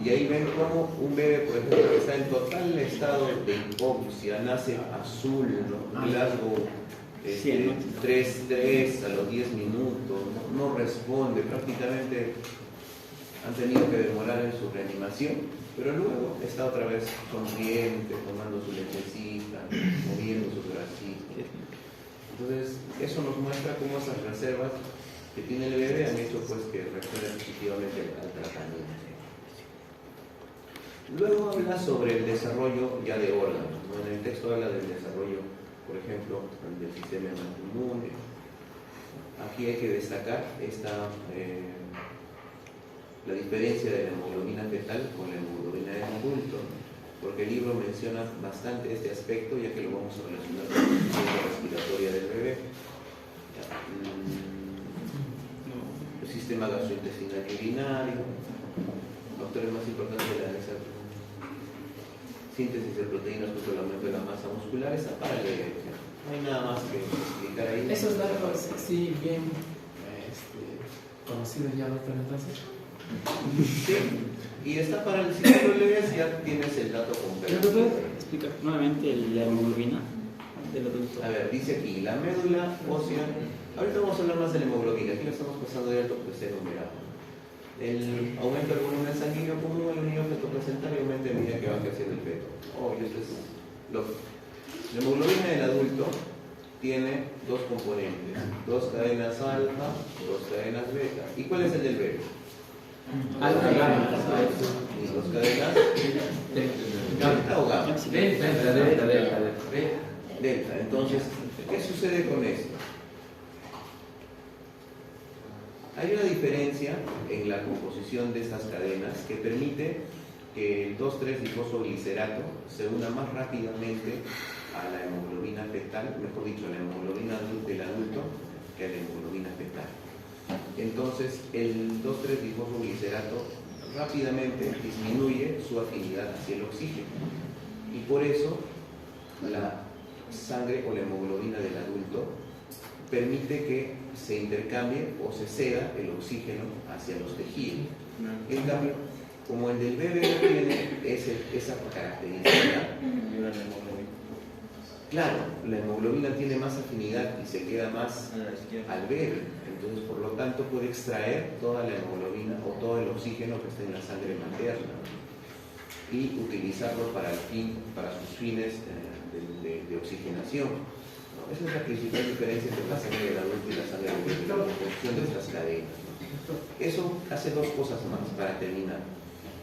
y ahí ven cómo un bebé, por ejemplo, que está en total estado de hipoxia, nace azul, ¿no? Glasgow 3 a los 10 minutos, no responde, prácticamente han tenido que demorar en su reanimación, pero luego está otra vez sonriente, tomando su lechecita, moviendo sus bracitos. Entonces, eso nos muestra cómo esas reservas que tiene el bebé han hecho pues que reaccione positivamente al tratamiento. Luego habla sobre el desarrollo ya de órganos, ¿no? En el texto habla del desarrollo, por ejemplo, del sistema inmune. Aquí hay que destacar la diferencia de la hemoglobina fetal con la hemoglobina del adulto, porque el libro menciona bastante este aspecto, ya que lo vamos a relacionar con la insuficiencia respiratoria del bebé. El sistema gastrointestinal y urinario, factores más importantes de la síntesis de proteínas junto al aumento de la masa muscular, está para el bebé. No hay nada más que explicar ahí. Esos datos, sí, bien conocidos ya, doctor, entonces. Sí, y está para el ciclo de bebés, ya tienes el dato completo. ¿Puedo explicar nuevamente la hemoglobina del adulto? A ver, dice aquí, la médula ósea. Ahorita vamos a hablar más de la hemoglobina, aquí lo estamos pasando de alto que esté numerado. El aumento del volumen sanguíneo común al niño fetoplacentario aumenta a medida que va creciendo el feto. Obvio, esto es lógico. La hemoglobina del adulto tiene 2 componentes, 2 cadenas alfa, 2 cadenas beta. ¿Y cuál es el del bebé? Alfa y gamma. ¿Y 2 cadenas? ¿Delta o gamma? Delta. Entonces, ¿qué sucede con esto? Hay una diferencia en la composición de estas cadenas que permite que el 2,3-difosfoglicerato se una más rápidamente a la hemoglobina fetal, mejor dicho, a la hemoglobina del adulto que a la hemoglobina fetal. Entonces, el 2,3-difosfoglicerato rápidamente disminuye su afinidad hacia el oxígeno y por eso la sangre o la hemoglobina del adulto permite que se intercambie o se ceda el oxígeno hacia los tejidos. En cambio, como el del bebé no tiene esa característica, claro, la hemoglobina tiene más afinidad y se queda más al bebé, entonces por lo tanto puede extraer toda la hemoglobina o todo el oxígeno que está en la sangre materna y utilizarlo para sus fines de oxigenación. Esa es la principal diferencia entre la sangre del adulto y la sangre del bebé, la función de estas cadenas. Eso hace 2 cosas más para terminar.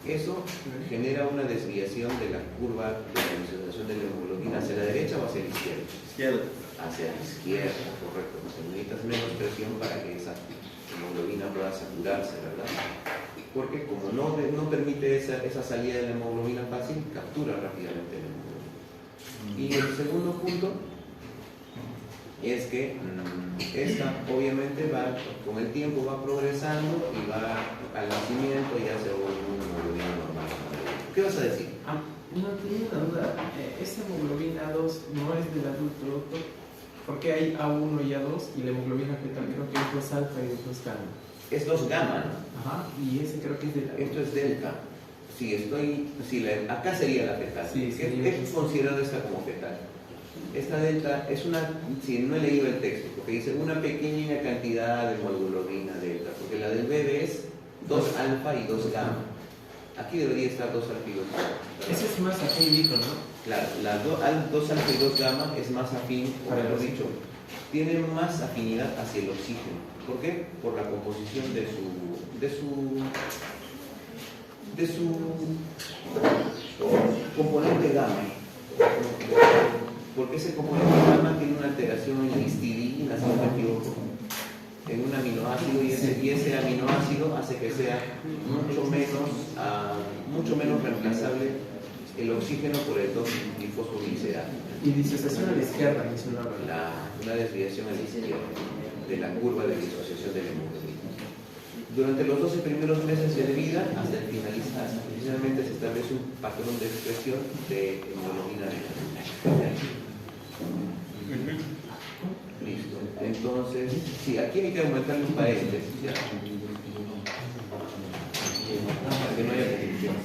Eso genera una desviación de la curva de la concentración de la hemoglobina hacia la derecha o hacia la izquierda. Hacia la izquierda, correcto. Porque necesitas menos presión para que esa hemoglobina pueda saturarse, ¿verdad? Porque como no permite esa salida de la hemoglobina fácil, captura rápidamente la hemoglobina. Y el segundo punto es que esta obviamente con el tiempo va progresando y va al nacimiento y ya se vuelve una hemoglobina normal. ¿Qué vas a decir? No, tenía una duda. ¿Esa hemoglobina A2 no es del adulto, doctor? Porque hay A1 y A2 y la hemoglobina fetal creo que es 2 alfa y 2 gamma. Es 2 gamma, ¿no? Ajá, y ese creo que es del adulto. Esto es delta. Acá sería la fetal. Sí, sería. Es considerado esta como fetal. Esta delta es una, si no he leído el texto, porque dice una pequeña cantidad de hemoglobina delta, porque la del bebé es 2 alfa y 2 gamma. Aquí debería estar 2 alfa y 2 gamma. Ese es más afín, dijo, ¿no? Claro, la 2 alfa y 2 gamma es más afín, o mejor dicho, tiene más afinidad hacia el oxígeno. ¿Por qué? Por la composición de su componente gamma. Porque ese componente gamma tiene una alteración en la histidina, si no me equivoco, en un aminoácido, y ese aminoácido hace que sea mucho menos reemplazable el oxígeno por el 2-trifosfoglicerato. Y disociación a la izquierda, mencionaba. Una desviación a la izquierda de la curva de disociación de la hemoglobina. Durante los 12 primeros meses de vida, hasta el finalizar, precisamente se establece un patrón de expresión de hemoglobina de la. Listo. Entonces, sí, aquí hay que aumentarle un paréntesis, ¿ya? Para que no haya confusión.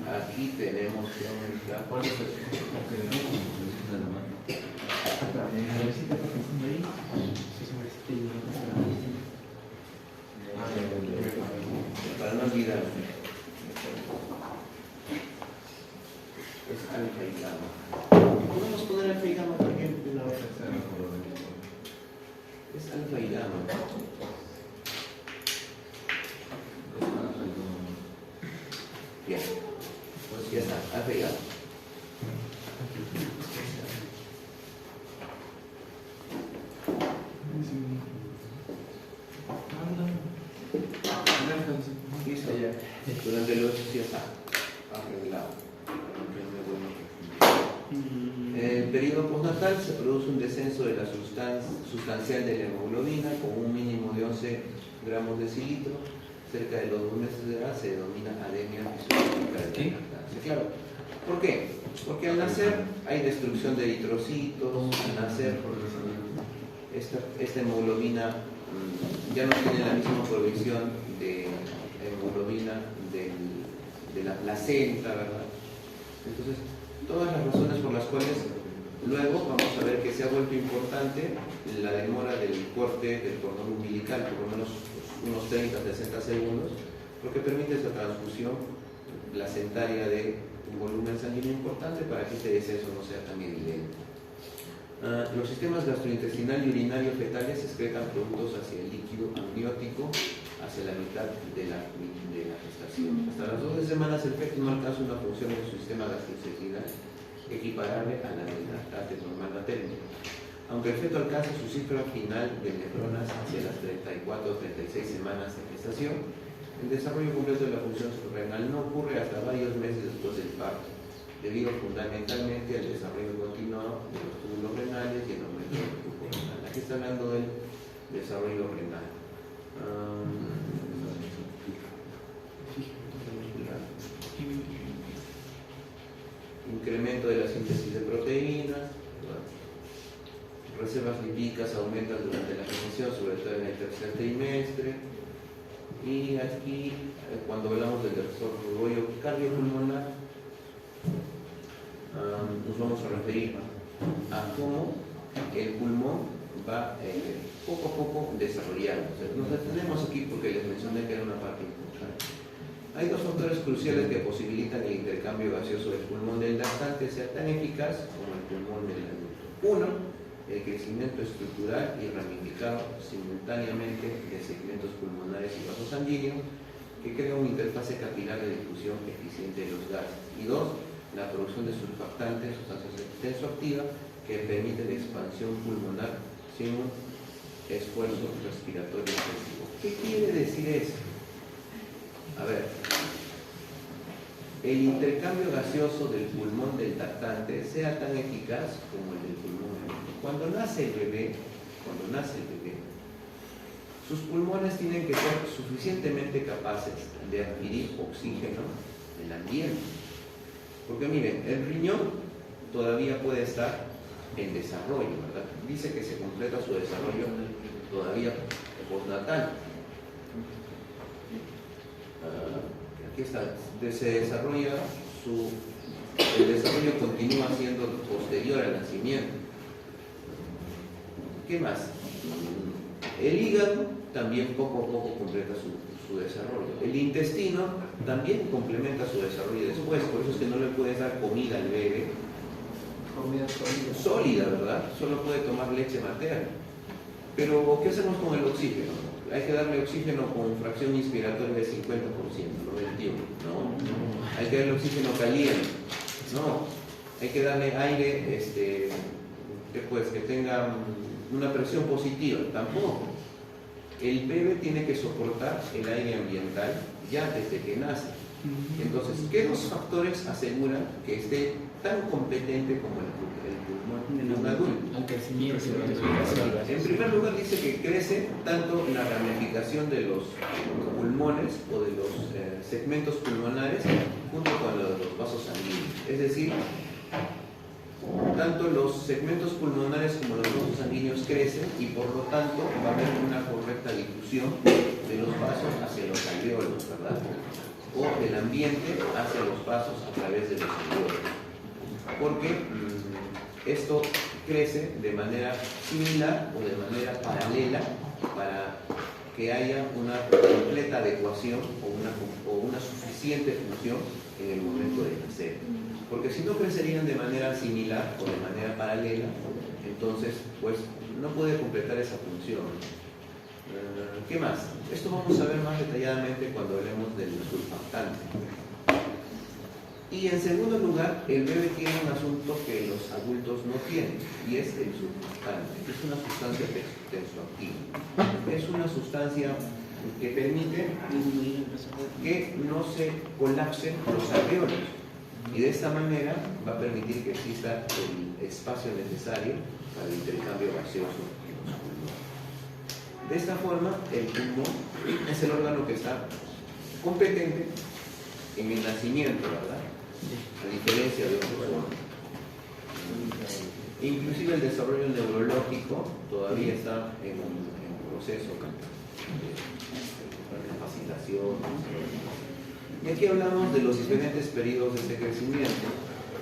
Aquí tenemos que aumentar. Para no olvidarme. Es alfa y gamma. Podemos poner alfa y gamma también. Es alfa y gamma. Bien. Pues ya está, alfa y gamma. Listo. Durante el 8 ya está arreglado. En el periodo postnatal se produce un descenso de la sustancial de la hemoglobina con un mínimo de 11 gramos de cilitro. Cerca de los 2 meses de edad se denomina anemia fisiológica de la lactancia. Claro. ¿Por qué? Porque al nacer hay destrucción de eritrocitos, al nacer esta hemoglobina ya no tiene la misma provisión de hemoglobina de la placenta, ¿verdad? Entonces, todas las razones por las cuales luego vamos a ver que se ha vuelto importante la demora del corte del cordón umbilical, por lo menos unos 30-60 segundos, porque permite esa transfusión placentaria de un volumen sanguíneo importante para que este descenso no sea tan evidente. Los sistemas gastrointestinal y urinario fetales excretan productos hacia el líquido amniótico hacia la mitad de la gestación. Hasta las 12 semanas el feto no alcanza una función en su sistema gastrointestinal equiparable a la del lactante normal materno. Aunque el feto alcanza su cifra final de nefronas hacia las 34 o 36 semanas de gestación, el desarrollo completo de la función suprarrenal no ocurre hasta varios meses después del parto, debido fundamentalmente al desarrollo continuado de los túbulos renales y el aumento del flujo renal. Aquí está hablando del desarrollo renal. Incremento de la síntesis de proteínas, reservas lipídicas aumentan durante la gestación, sobre todo en el tercer trimestre. Y aquí, cuando hablamos del desarrollo cardiopulmonar, nos vamos a referir a cómo el pulmón va poco a poco desarrollando. O sea, nos detenemos aquí porque les mencioné que era una parte importante. Hay dos factores cruciales que posibilitan el intercambio gaseoso del pulmón del lactante sea tan eficaz como el pulmón del adulto. Uno, el crecimiento estructural y ramificado simultáneamente de segmentos pulmonares y vasos sanguíneos que crea una interfase capilar de difusión eficiente de los gases. Y dos, la producción de surfactantes, sustancias tensoactivas que permiten la expansión pulmonar sin un esfuerzo respiratorio excesivo. ¿Qué quiere decir eso? A ver, el intercambio gaseoso del pulmón del lactante sea tan eficaz como el del pulmón adulto. Cuando nace el bebé, sus pulmones tienen que ser suficientemente capaces de adquirir oxígeno del ambiente. Porque miren, el riñón todavía puede estar en desarrollo, ¿verdad? Dice que se completa su desarrollo todavía postnatal. Aquí está, se desarrolla el desarrollo continúa siendo posterior al nacimiento. ¿Qué más? El hígado también poco a poco completa su desarrollo. El intestino también complementa su desarrollo después, por eso es que no le puedes dar comida al bebé Comida sólida. sólida, ¿verdad? Solo puede tomar leche materna. Pero, ¿qué hacemos con el oxígeno? Hay que darle oxígeno con fracción inspiratoria de 50%, no 21%, ¿no? Hay que darle oxígeno caliente, no. Hay que darle aire, que tenga una presión positiva, tampoco. El bebé tiene que soportar el aire ambiental ya desde que nace. Entonces, ¿qué dos factores aseguran que esté tan competente como el pulmón en un adulto? Al crecimiento. En primer lugar dice que crece tanto la ramificación de los pulmones o de los segmentos pulmonares junto con los vasos sanguíneos. Es decir, tanto los segmentos pulmonares como los vasos sanguíneos crecen y por lo tanto va a haber una correcta difusión de los vasos hacia los alvéolos, ¿verdad? O del ambiente hacia los vasos a través de los alvéolos. Porque esto crece de manera similar o de manera paralela para que haya una completa adecuación o una suficiente función en el momento de nacer. Porque si no crecerían de manera similar o de manera paralela, entonces pues no puede completar esa función. ¿Qué más? Esto vamos a ver más detalladamente cuando hablemos del surfactante. Y en segundo lugar, el bebé tiene un asunto que los adultos no tienen, y es el surfactante. Es una sustancia tensoactiva. Es una sustancia que permite que no se colapsen los alvéolos. Y de esta manera va a permitir que exista el espacio necesario para el intercambio gaseoso en los pulmones. De esta forma, el pulmón es el órgano que está competente en el nacimiento, ¿verdad? A diferencia de otros órganos. Inclusive el desarrollo neurológico todavía está en proceso de capacitación. Y aquí hablamos de los diferentes periodos de este crecimiento.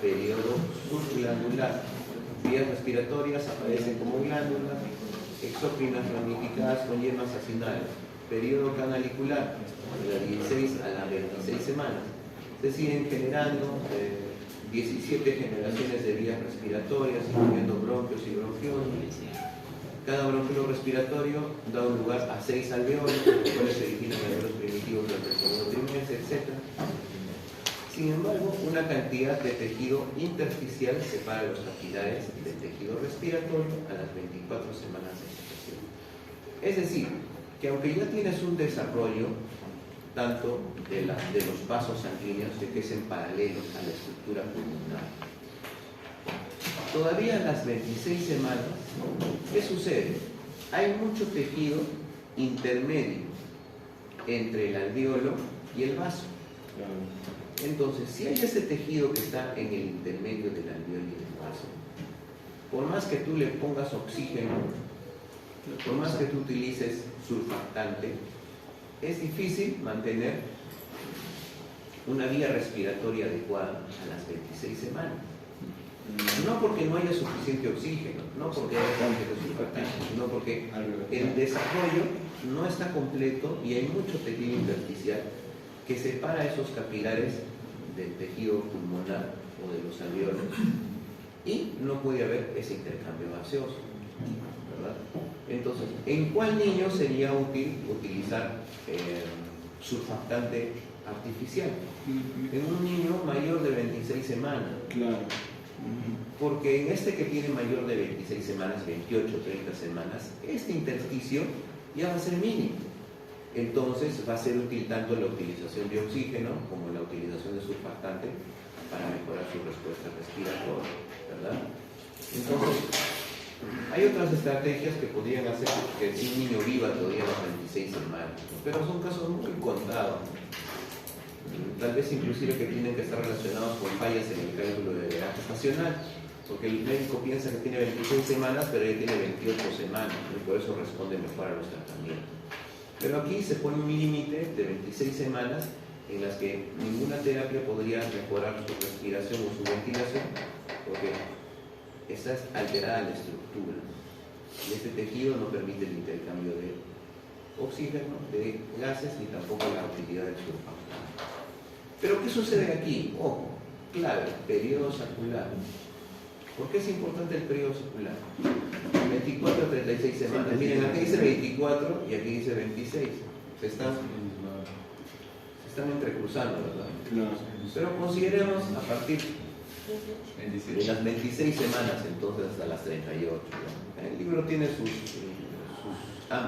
Periodo subglandular. Vías respiratorias aparecen como glándulas, exócrinas ramificadas con yemas acinales. Periodo canalicular, de las 16 a las 26 semanas. Se siguen generando 17 generaciones de vías respiratorias, incluyendo bronquios y bronquiolos. Cada bronquio respiratorio da lugar a 6 alvéolos, los cuales se originan alvéolos primitivos durante el segundo trimestre, etc. Sin embargo, una cantidad de tejido intersticial separa los capilares del tejido respiratorio a las 24 semanas de gestación. Es decir, que aunque ya tienes un desarrollo tanto de los vasos sanguíneos que es en paralelo a la estructura pulmonar, todavía a las 26 semanas, ¿qué sucede? Hay mucho tejido intermedio entre el alvéolo y el vaso. Entonces, si hay ese tejido que está en el intermedio del alvéolo y del vaso, por más que tú le pongas oxígeno, por más que tú utilices surfactante, es difícil mantener una vía respiratoria adecuada a las 26 semanas. No porque no haya suficiente oxígeno, no porque haya suficiente surfactante, sino porque el desarrollo no está completo y hay mucho tejido intersticial que separa esos capilares del tejido pulmonar o de los alvéolos y no puede haber ese intercambio gaseoso, ¿verdad? Entonces, ¿en cuál niño sería útil utilizar surfactante artificial? En un niño mayor de 26 semanas. Claro. Porque en este que tiene mayor de 26 semanas, 28, 30 semanas, este intersticio ya va a ser mínimo. Entonces va a ser útil tanto la utilización de oxígeno como la utilización de surfactante para mejorar su respuesta respiratoria, ¿verdad? Entonces, Hay otras estrategias que podrían hacer que un niño viva todavía las 26 semanas, ¿no? Pero son casos muy contados. Tal vez inclusive que tienen que estar relacionados con fallas en el cálculo de edad gestacional, porque el médico piensa que tiene 26 semanas, pero ella tiene 28 semanas, y por eso responde mejor a los tratamientos. Pero aquí se pone un límite de 26 semanas en las que ninguna terapia podría mejorar su respiración o su ventilación, porque está alterada la estructura y este tejido no permite el intercambio de oxígeno, de gases, ni tampoco la utilidad del surfactante. Pero ¿qué sucede aquí? Ojo, clave, periodo sacular. ¿Por qué es importante el periodo sacular? 24 a 36 semanas. Miren, aquí dice 24 y aquí dice 26. Se están entrecruzando, ¿verdad? Pero consideremos a partir de las 26 semanas, entonces hasta las 38. ¿no? El libro tiene sus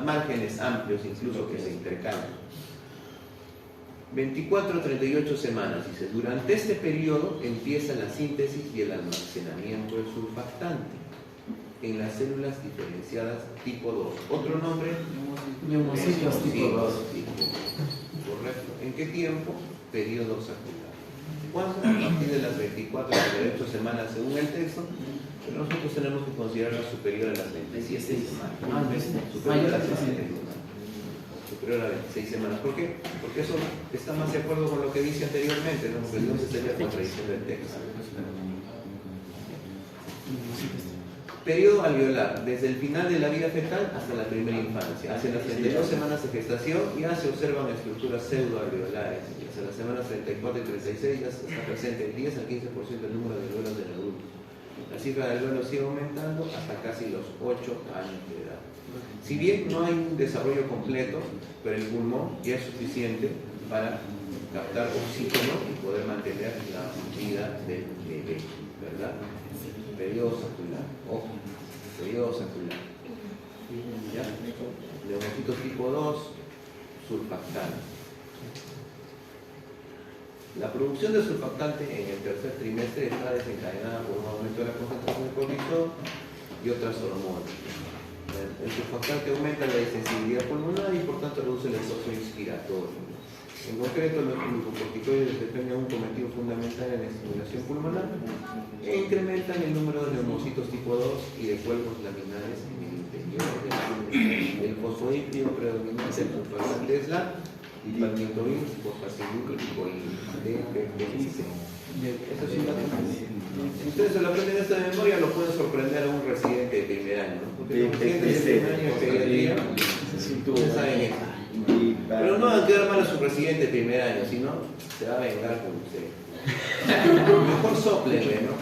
márgenes amplios, incluso que se intercalan. 24 a 38 semanas, dice, durante este periodo empieza la síntesis y el almacenamiento del surfactante en las células diferenciadas tipo 2. ¿Otro nombre? Neumocitos tipo 2. Correcto. ¿En qué tiempo? Periodo sacular. ¿Cuándo? A partir de las 24 a 38 semanas según el texto, pero nosotros tenemos que considerar superior a las 27 semanas. Superior a las 27 semanas. Superior a 26 semanas. ¿Por qué? Porque eso está más de acuerdo con lo que dice anteriormente, ¿no? Porque entonces sería contradicción del texto. Periodo alveolar, desde el final de la vida fetal hasta la primera infancia. Hacia las 32 semanas de gestación ya se observan estructuras pseudoalveolares. Y hacia las semanas 34 y 36 ya está presente el 10 al 15% del número de alveolos del adulto. La cifra de alveolos sigue aumentando hasta casi los 8 años de edad. Si bien no hay un desarrollo completo, pero el pulmón ya es suficiente para captar oxígeno y poder mantener la vida del bebé, ¿verdad? Periodo sacular, ojo, periodo sacular. ¿Ya? Neumocitos tipo 2, surfactante. La producción de surfactante en el tercer trimestre está desencadenada por un aumento de la concentración de cortisol y otras hormonas. El surfactante aumenta la sensibilidad pulmonar y por tanto reduce el esfuerzo inspiratorio. En concreto, los glucocorticoides desempeñan un cometido fundamental en la estimulación pulmonar e incrementan el número de neumocitos tipo 2 y de cuerpos laminares en el interior del pulmón. El fosfolípido predominante del surfactante es la dipatiltoin fosfacilulicoin DPPC. Eso es una. Si ustedes se lo aprenden de esta memoria, lo pueden sorprender a un residente de primer año, ¿no? Porque los residentes de primer año de pediatría, ustedes saben esto. Pero no van a quedar mal a su residente de primer año, sino se va a vengar con usted. Mejor soplenle, ¿no?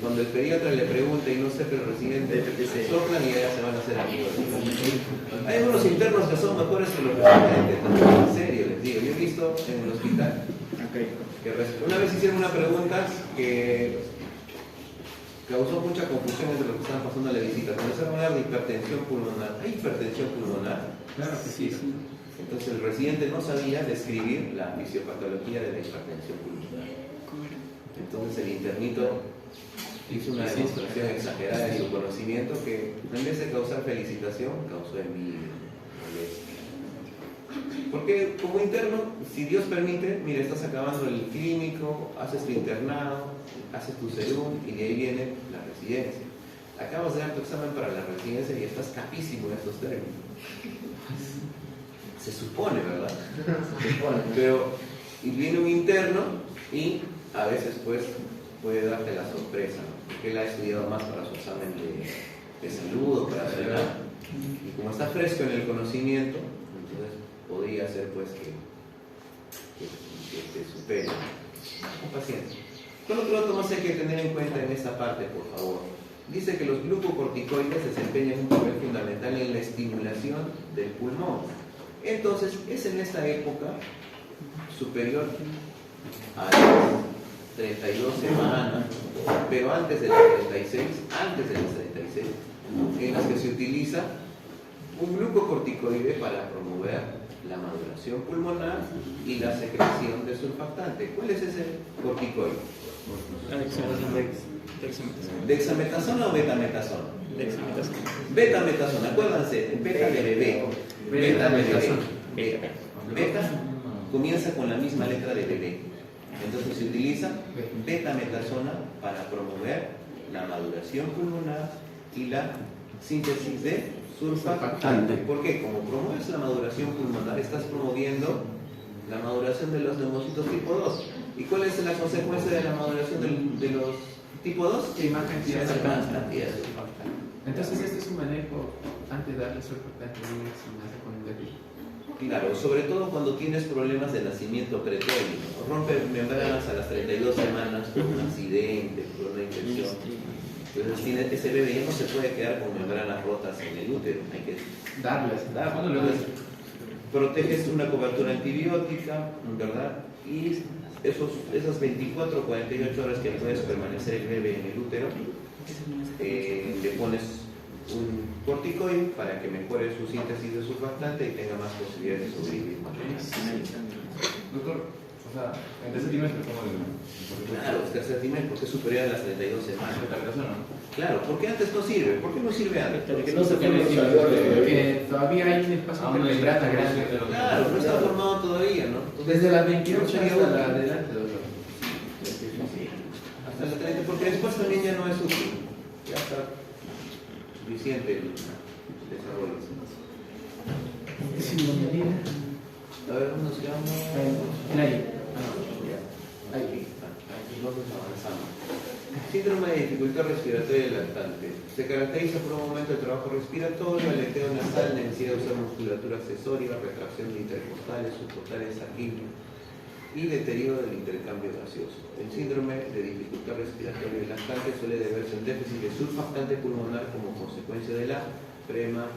Cuando el pediatra le pregunta y no sepa el residente, soplan y ya se van a hacer amigos. Hay unos internos que son mejores que los residentes, en serio les digo. Yo he visto en el hospital que una vez hicieron una pregunta que causó mucha confusión entre los que estaban pasando a la visita. Comenzaron a hablar de hipertensión pulmonar. ¿Hay hipertensión pulmonar? Claro que sí. Entonces el residente no sabía describir la fisiopatología de la hipertensión pulmonar. Entonces el internito hizo una demostración exagerada de su conocimiento que en vez de causar felicitación, causó envidia, molestia. Porque como interno, si Dios permite, mira, estás acabando el clínico, haces tu internado, haces tu serum y de ahí viene la residencia. Acabas de dar tu examen para la residencia y estás capísimo en estos términos. Se supone, ¿verdad? Se supone. Pero y viene un interno y a veces pues puede darte la sorpresa, ¿no? Porque él ha estudiado más para su examen de salud o para hacer nada. Y como está fresco en el conocimiento, entonces podría ser pues que te supere. Con paciencia. Con otro dato más hay que tener en cuenta en esta parte, por favor. Dice que los glucocorticoides desempeñan un papel fundamental en la estimulación del pulmón. Entonces, es en esta época superior a las 32 semanas, pero antes de las 36, en las que se utiliza un glucocorticoide para promover la maduración pulmonar y la secreción de surfactante. ¿Cuál es ese corticoide? ¿Dexametasona o betametasona? Dexametasona. Betametasona, acuérdense, beta de bebé. Beta de bebé. Beta comienza con la misma letra de bebé. Entonces se utiliza betametasona para promover la maduración pulmonar y la síntesis de surfactante. ¿Por qué? Como promueves la maduración pulmonar, estás promoviendo la maduración de los neumocitos tipo 2. ¿Y cuál es la consecuencia de la maduración de los tipo 2? Sí, más cantidad de más cantidad de surfactante. Entonces, este es un manejo antes de darle surfactante a niños sin nacer con un déficit. Claro, sobre todo cuando tienes problemas de nacimiento pretérmino. Rompe membranas a las 32 semanas por un accidente, por una infección. Entonces ese bebé ya no se puede quedar con membranas rotas en el útero. Hay que Darles. entonces, proteges una cobertura antibiótica, ¿verdad? Y esas 24 o 48 horas que puedes permanecer el bebé en el útero, le pones un corticoide para que mejore su síntesis de surfactante y tenga más posibilidades de sobrevivir. Doctor, o sea, en tercer trimestre, ¿cómo le Claro, tercer trimestre, porque es superior a las 32 semanas. ¿no? Claro, ¿por qué antes no sirve? ¿Por qué no sirve antes? Porque no se Porque todavía hay un espacio de membrana grande. Claro, no está formado todavía, ¿no? Desde las 28 sería hasta útil. la adelante, doctor. Hasta las 30, porque después también ya no es útil. Ya está suficiente el desarrollo. A ver, nos quedamos. Aquí avanzamos. Síndrome de dificultad respiratoria del lactante. Se caracteriza por un aumento del trabajo respiratorio, aleteo nasal, necesidad de usar musculatura accesoria, retracción de intercostales, subcostales sanguíneos y deterioro del intercambio gaseoso. El síndrome de dificultad respiratoria del lactante suele deberse a un déficit de surfactante pulmonar como consecuencia de la prematuridad.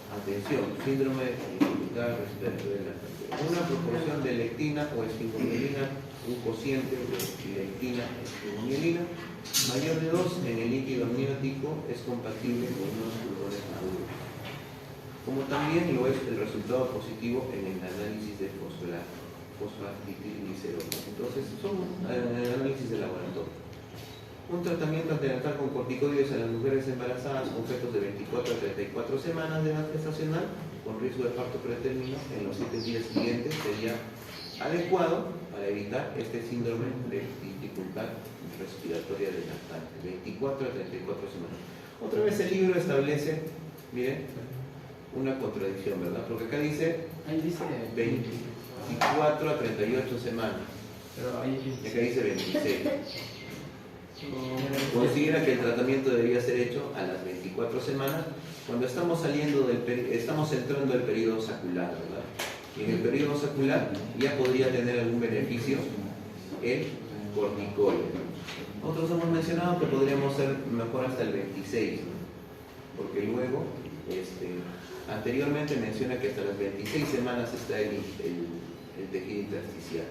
Atención, síndrome de dificultad respiratoria del lactante. Una proporción de lectina o esfingomielina, un cociente de lectina esfingomielina mayor de 2 en el líquido amniótico es compatible con unos pulmones maduros. Como también lo es el resultado positivo en el análisis de fosfatidilglicerol. Entonces, son análisis de laboratorio. Un tratamiento antenatal con corticoides a las mujeres embarazadas con fetos de 24 a 34 semanas de edad gestacional con riesgo de parto pretérmino en los 7 días siguientes sería adecuado para evitar este síndrome de dificultad respiratoria del lactante. 24 a 34 semanas. Otra vez el libro establece, miren, una contradicción, ¿verdad? Porque acá dice Ahí dice 24 a 38 semanas. Pero ahí Y acá dice 26. Considera que el tratamiento debería ser hecho a las 24 semanas cuando estamos estamos entrando al periodo sacular, ¿verdad? Y en el periodo sacular ya podría tener algún beneficio el corticoide. Nosotros hemos mencionado que podríamos ser mejor hasta el 26, ¿no? Porque luego, anteriormente menciona que hasta las 26 semanas está el tejido intersticial.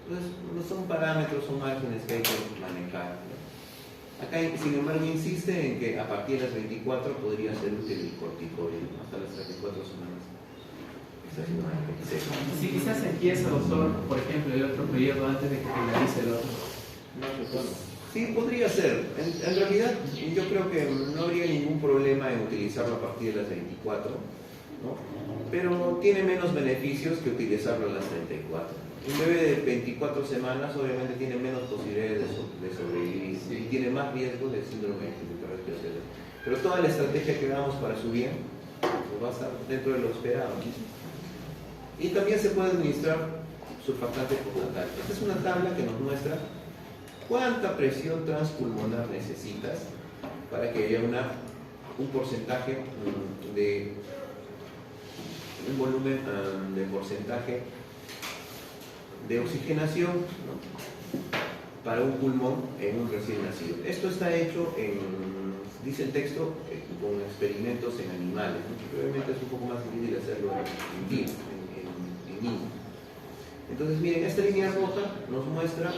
Entonces, no son parámetros, son márgenes que hay que manejar. Acá, sin embargo, insiste en que a partir de las 24 podría ser útil el corticoide, ¿no? Hasta las 34 semanas. Si quizás empieza, doctor, por ejemplo, el otro periodo antes de que finalice el otro. Sí, podría ser. En realidad, yo creo que no habría ningún problema en utilizarlo a partir de las 24, ¿no? Pero tiene menos beneficios que utilizarlo a las 34. Un bebé de 24 semanas obviamente tiene menos posibilidades de sobrevivir y tiene más riesgo de síndrome de dificultad respiratoria. Pero toda la estrategia que damos para su bien pues va a estar dentro de lo esperado. Y también se puede administrar surfactante postnatal. Esta es una tabla que nos muestra cuánta presión transpulmonar necesitas para que haya un porcentaje de un volumen de porcentaje de oxigenación, ¿no?, para un pulmón en un recién nacido. Esto está hecho dice el texto, con experimentos en animales, ¿no? Obviamente es un poco más difícil hacerlo en niños. Entonces, miren, esta línea roja nos muestra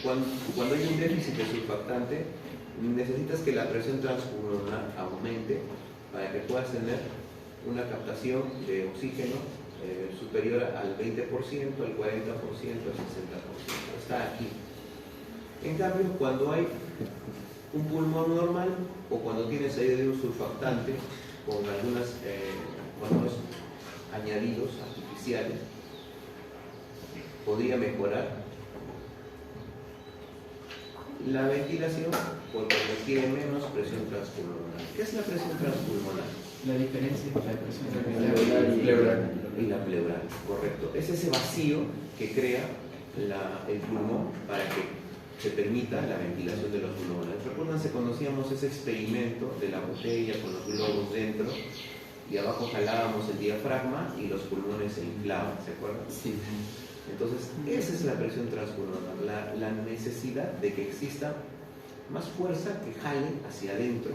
cuando hay un déficit de surfactante, necesitas que la presión transpulmonar aumente para que puedas tener una captación de oxígeno superior al 20%, al 40%, al 60%. Está aquí. En cambio, cuando hay un pulmón normal o cuando tienes ahí de un surfactante con algunos añadidos artificiales, podría mejorar la ventilación porque requiere menos presión transpulmonar. ¿Qué es la presión transpulmonar? La diferencia entre la presión La pleural y la pleural, correcto. Es ese vacío que crea el pulmón para que se permita la ventilación de los pulmones. Recuerdan, conocíamos ese experimento de la botella con los globos dentro y abajo jalábamos el diafragma y los pulmones se inflaban, ¿se acuerdan? Sí. Entonces, esa es la presión transpulmonar, la necesidad de que exista más fuerza que jale hacia adentro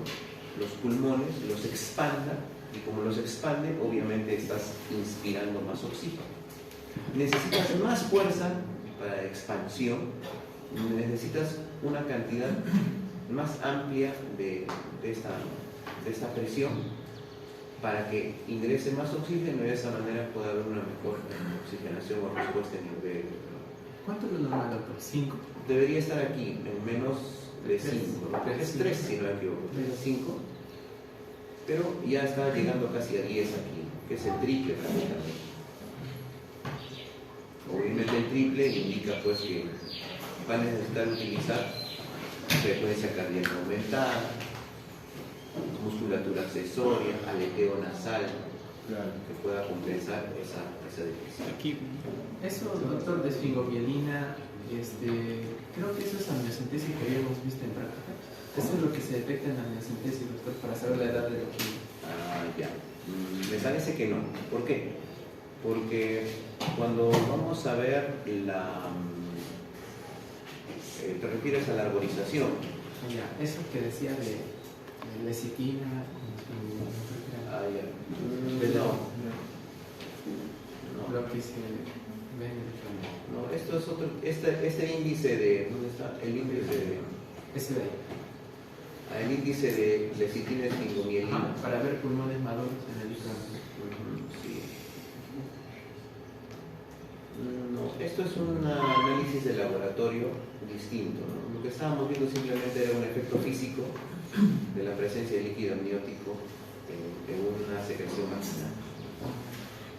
los pulmones, los expanda, y como los expande, obviamente estás inspirando más oxígeno. Necesitas más fuerza para expansión, necesitas una cantidad más amplia de esta presión para que ingrese más oxígeno y de esa manera pueda haber una mejor oxigenación o respuesta en nivel. ¿Cuánto es lo normal, doctor? ¿5? Debería estar aquí en menos de 5, ¿no? Es 3 si no me equivoco, 5, pero ya está llegando casi a 10 aquí, que es el triple prácticamente. Obviamente el triple indica pues que va a necesitar utilizar frecuencia cardíaca aumentada, musculatura accesoria, aleteo nasal, que pueda compensar esa deficiencia. Aquí. Eso, doctor, de esfingomielina, creo que eso es amniocentesis que habíamos visto en práctica. Eso es lo que se detecta en la amniocentesis, doctor, para saber la edad de los niños. Ah, ya. Me parece que no. ¿Por qué? Porque cuando vamos a ver te refieres a la arborización. Ya, eso que decía de lecitina, Ah, ya. no. No. Lo que se ve en el cráneo. No, esto es otro. Este índice de. ¿Dónde está? El índice de. Ese de ahí. El índice de lecitina esfingomielina. Para ver pulmones maduros en el cráneo. Sí. No, esto es un análisis de laboratorio distinto, ¿no? Lo que estábamos viendo simplemente era un efecto físico de la presencia de líquido amniótico en una secreción maxilar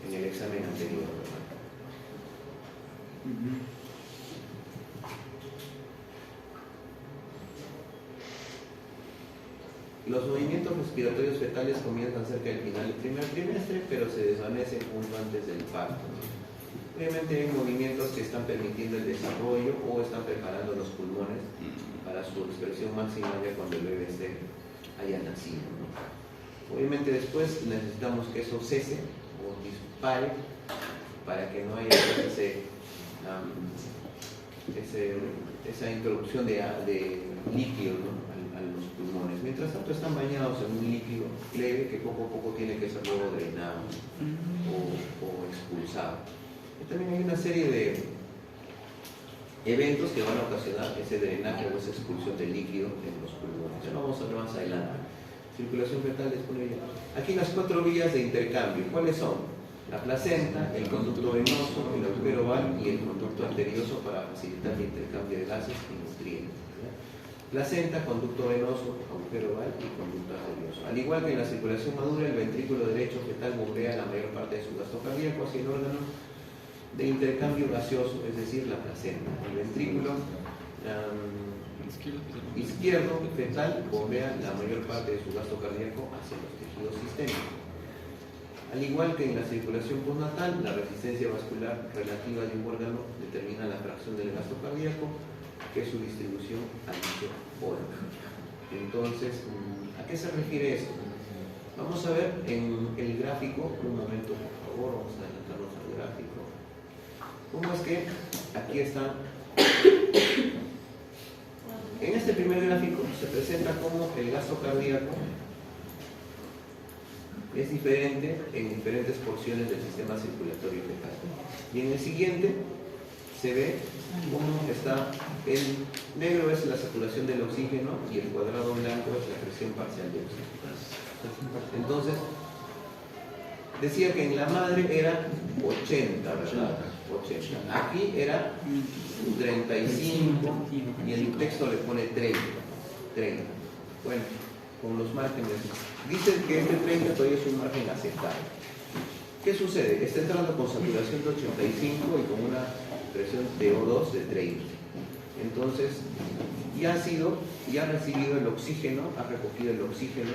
en el examen anterior, ¿verdad? Los movimientos respiratorios fetales comienzan cerca del final del primer trimestre, pero se desvanecen junto antes del parto, ¿no? Obviamente hay movimientos que están permitiendo el desarrollo o están preparando los pulmones para su expresión máxima ya cuando el bebé haya nacido, ¿no? Obviamente después necesitamos que eso cese o dispare para que no haya esa introducción de líquido, ¿no? a los pulmones. Mientras tanto están bañados en un líquido leve que poco a poco tiene que ser luego drenado o expulsado. Y también hay una serie de eventos que van a ocasionar ese drenaje o esa expulsión del líquido en los pulmones. Ya lo vamos a ver más adelante. Circulación fetal disponible. Aquí las 4 vías de intercambio. ¿Cuáles son? La placenta, el conducto venoso, el agujero oval y el conducto arterioso para facilitar el intercambio de gases y nutrientes. Placenta, conducto venoso, agujero oval y conducto arterioso. Al igual que en la circulación madura, el ventrículo derecho fetal bombea la mayor parte de su gasto cardíaco hacia el órgano de intercambio gaseoso, es decir, la placenta. El ventrículo izquierdo fetal bombea la mayor parte de su gasto cardíaco hacia los tejidos sistémicos. Al igual que en la circulación postnatal, la resistencia vascular relativa de un órgano determina la fracción del gasto cardíaco, que es su distribución a dicho órgano. Entonces, ¿a qué se refiere esto? Vamos a ver en el gráfico, un momento por favor, vamos a adelantarnos al gráfico. ¿Cómo es que aquí está? En este primer gráfico se presenta cómo el gasto cardíaco es diferente en diferentes porciones del sistema circulatorio fetal. Y en el siguiente se ve cómo está el negro es la saturación del oxígeno y el cuadrado blanco es la presión parcial de oxígeno. Entonces, decía que en la madre era 80, ¿verdad? 80. Aquí era 35 y el texto le pone 30. Bueno, con los márgenes. Dicen que este 30 todavía es un margen aceptable. ¿Qué sucede? Está entrando con saturación de 85 y con una presión de O2 de 30. Entonces, ya ha recibido el oxígeno, ha recogido el oxígeno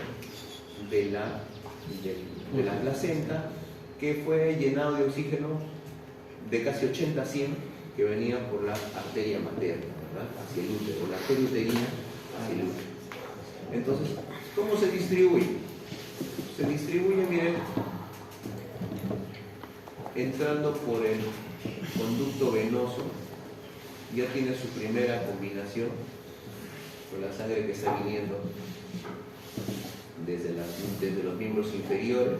de la placenta, que fue llenado de oxígeno de casi 80 a 100 que venía por la arteria materna, ¿verdad? Hacia el útero, por la arteria uterina hacia el útero. Entonces, ¿cómo se distribuye? Se distribuye, miren, entrando por el conducto venoso, ya tiene su primera combinación con la sangre que está viniendo desde los miembros inferiores.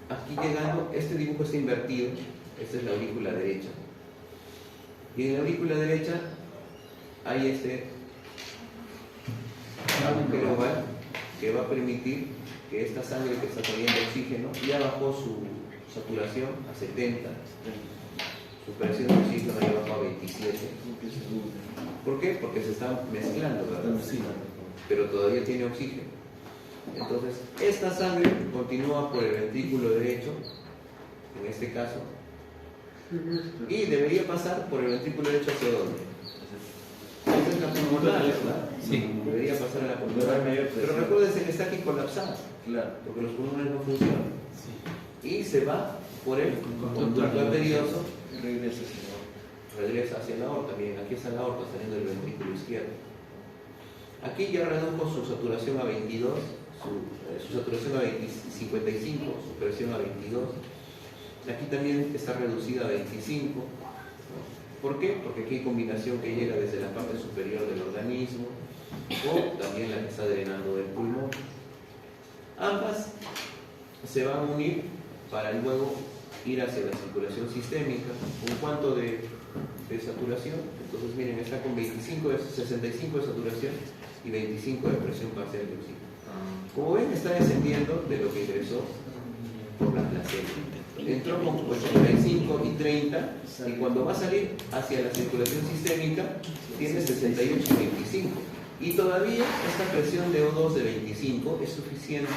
Aquí llegando, este dibujo está invertido, esta es la aurícula derecha. Y en la aurícula derecha hay este agujero oval que va a permitir que esta sangre que está teniendo oxígeno ya bajó su saturación a 70, su presión de oxígeno ya bajó a 27. ¿Por qué? Porque se está mezclando, ¿verdad? Pero todavía tiene oxígeno. Entonces, esta sangre continúa por el ventrículo derecho, en este caso, y debería pasar por el ventrículo derecho ¿hacia dónde? Esa es la pulmonar, ¿verdad? Sí. Debería pasar a la pulmonar. Pero recuérdense que está aquí colapsada, porque los pulmones no funcionan. Y se va por el conducto arterioso, regresa hacia la aorta. Miren, aquí está la aorta saliendo del ventrículo izquierdo. Aquí ya redujo su saturación a 22, su saturación a 55, su presión a 22. Aquí también está reducida a 25. ¿Por qué? Porque aquí hay combinación que llega desde la parte superior del organismo o también la que está drenando del pulmón. Ambas se van a unir para luego ir hacia la circulación sistémica. ¿Con cuánto de saturación? Entonces miren, está con 65 de saturación y 25 de presión parcial de oxígeno. Como ven, está descendiendo de lo que ingresó por la placenta. Entró con 85 y 30 y cuando va a salir hacia la circulación sistémica tiene 68 y 25. Y todavía esta presión de O2 de 25 es suficiente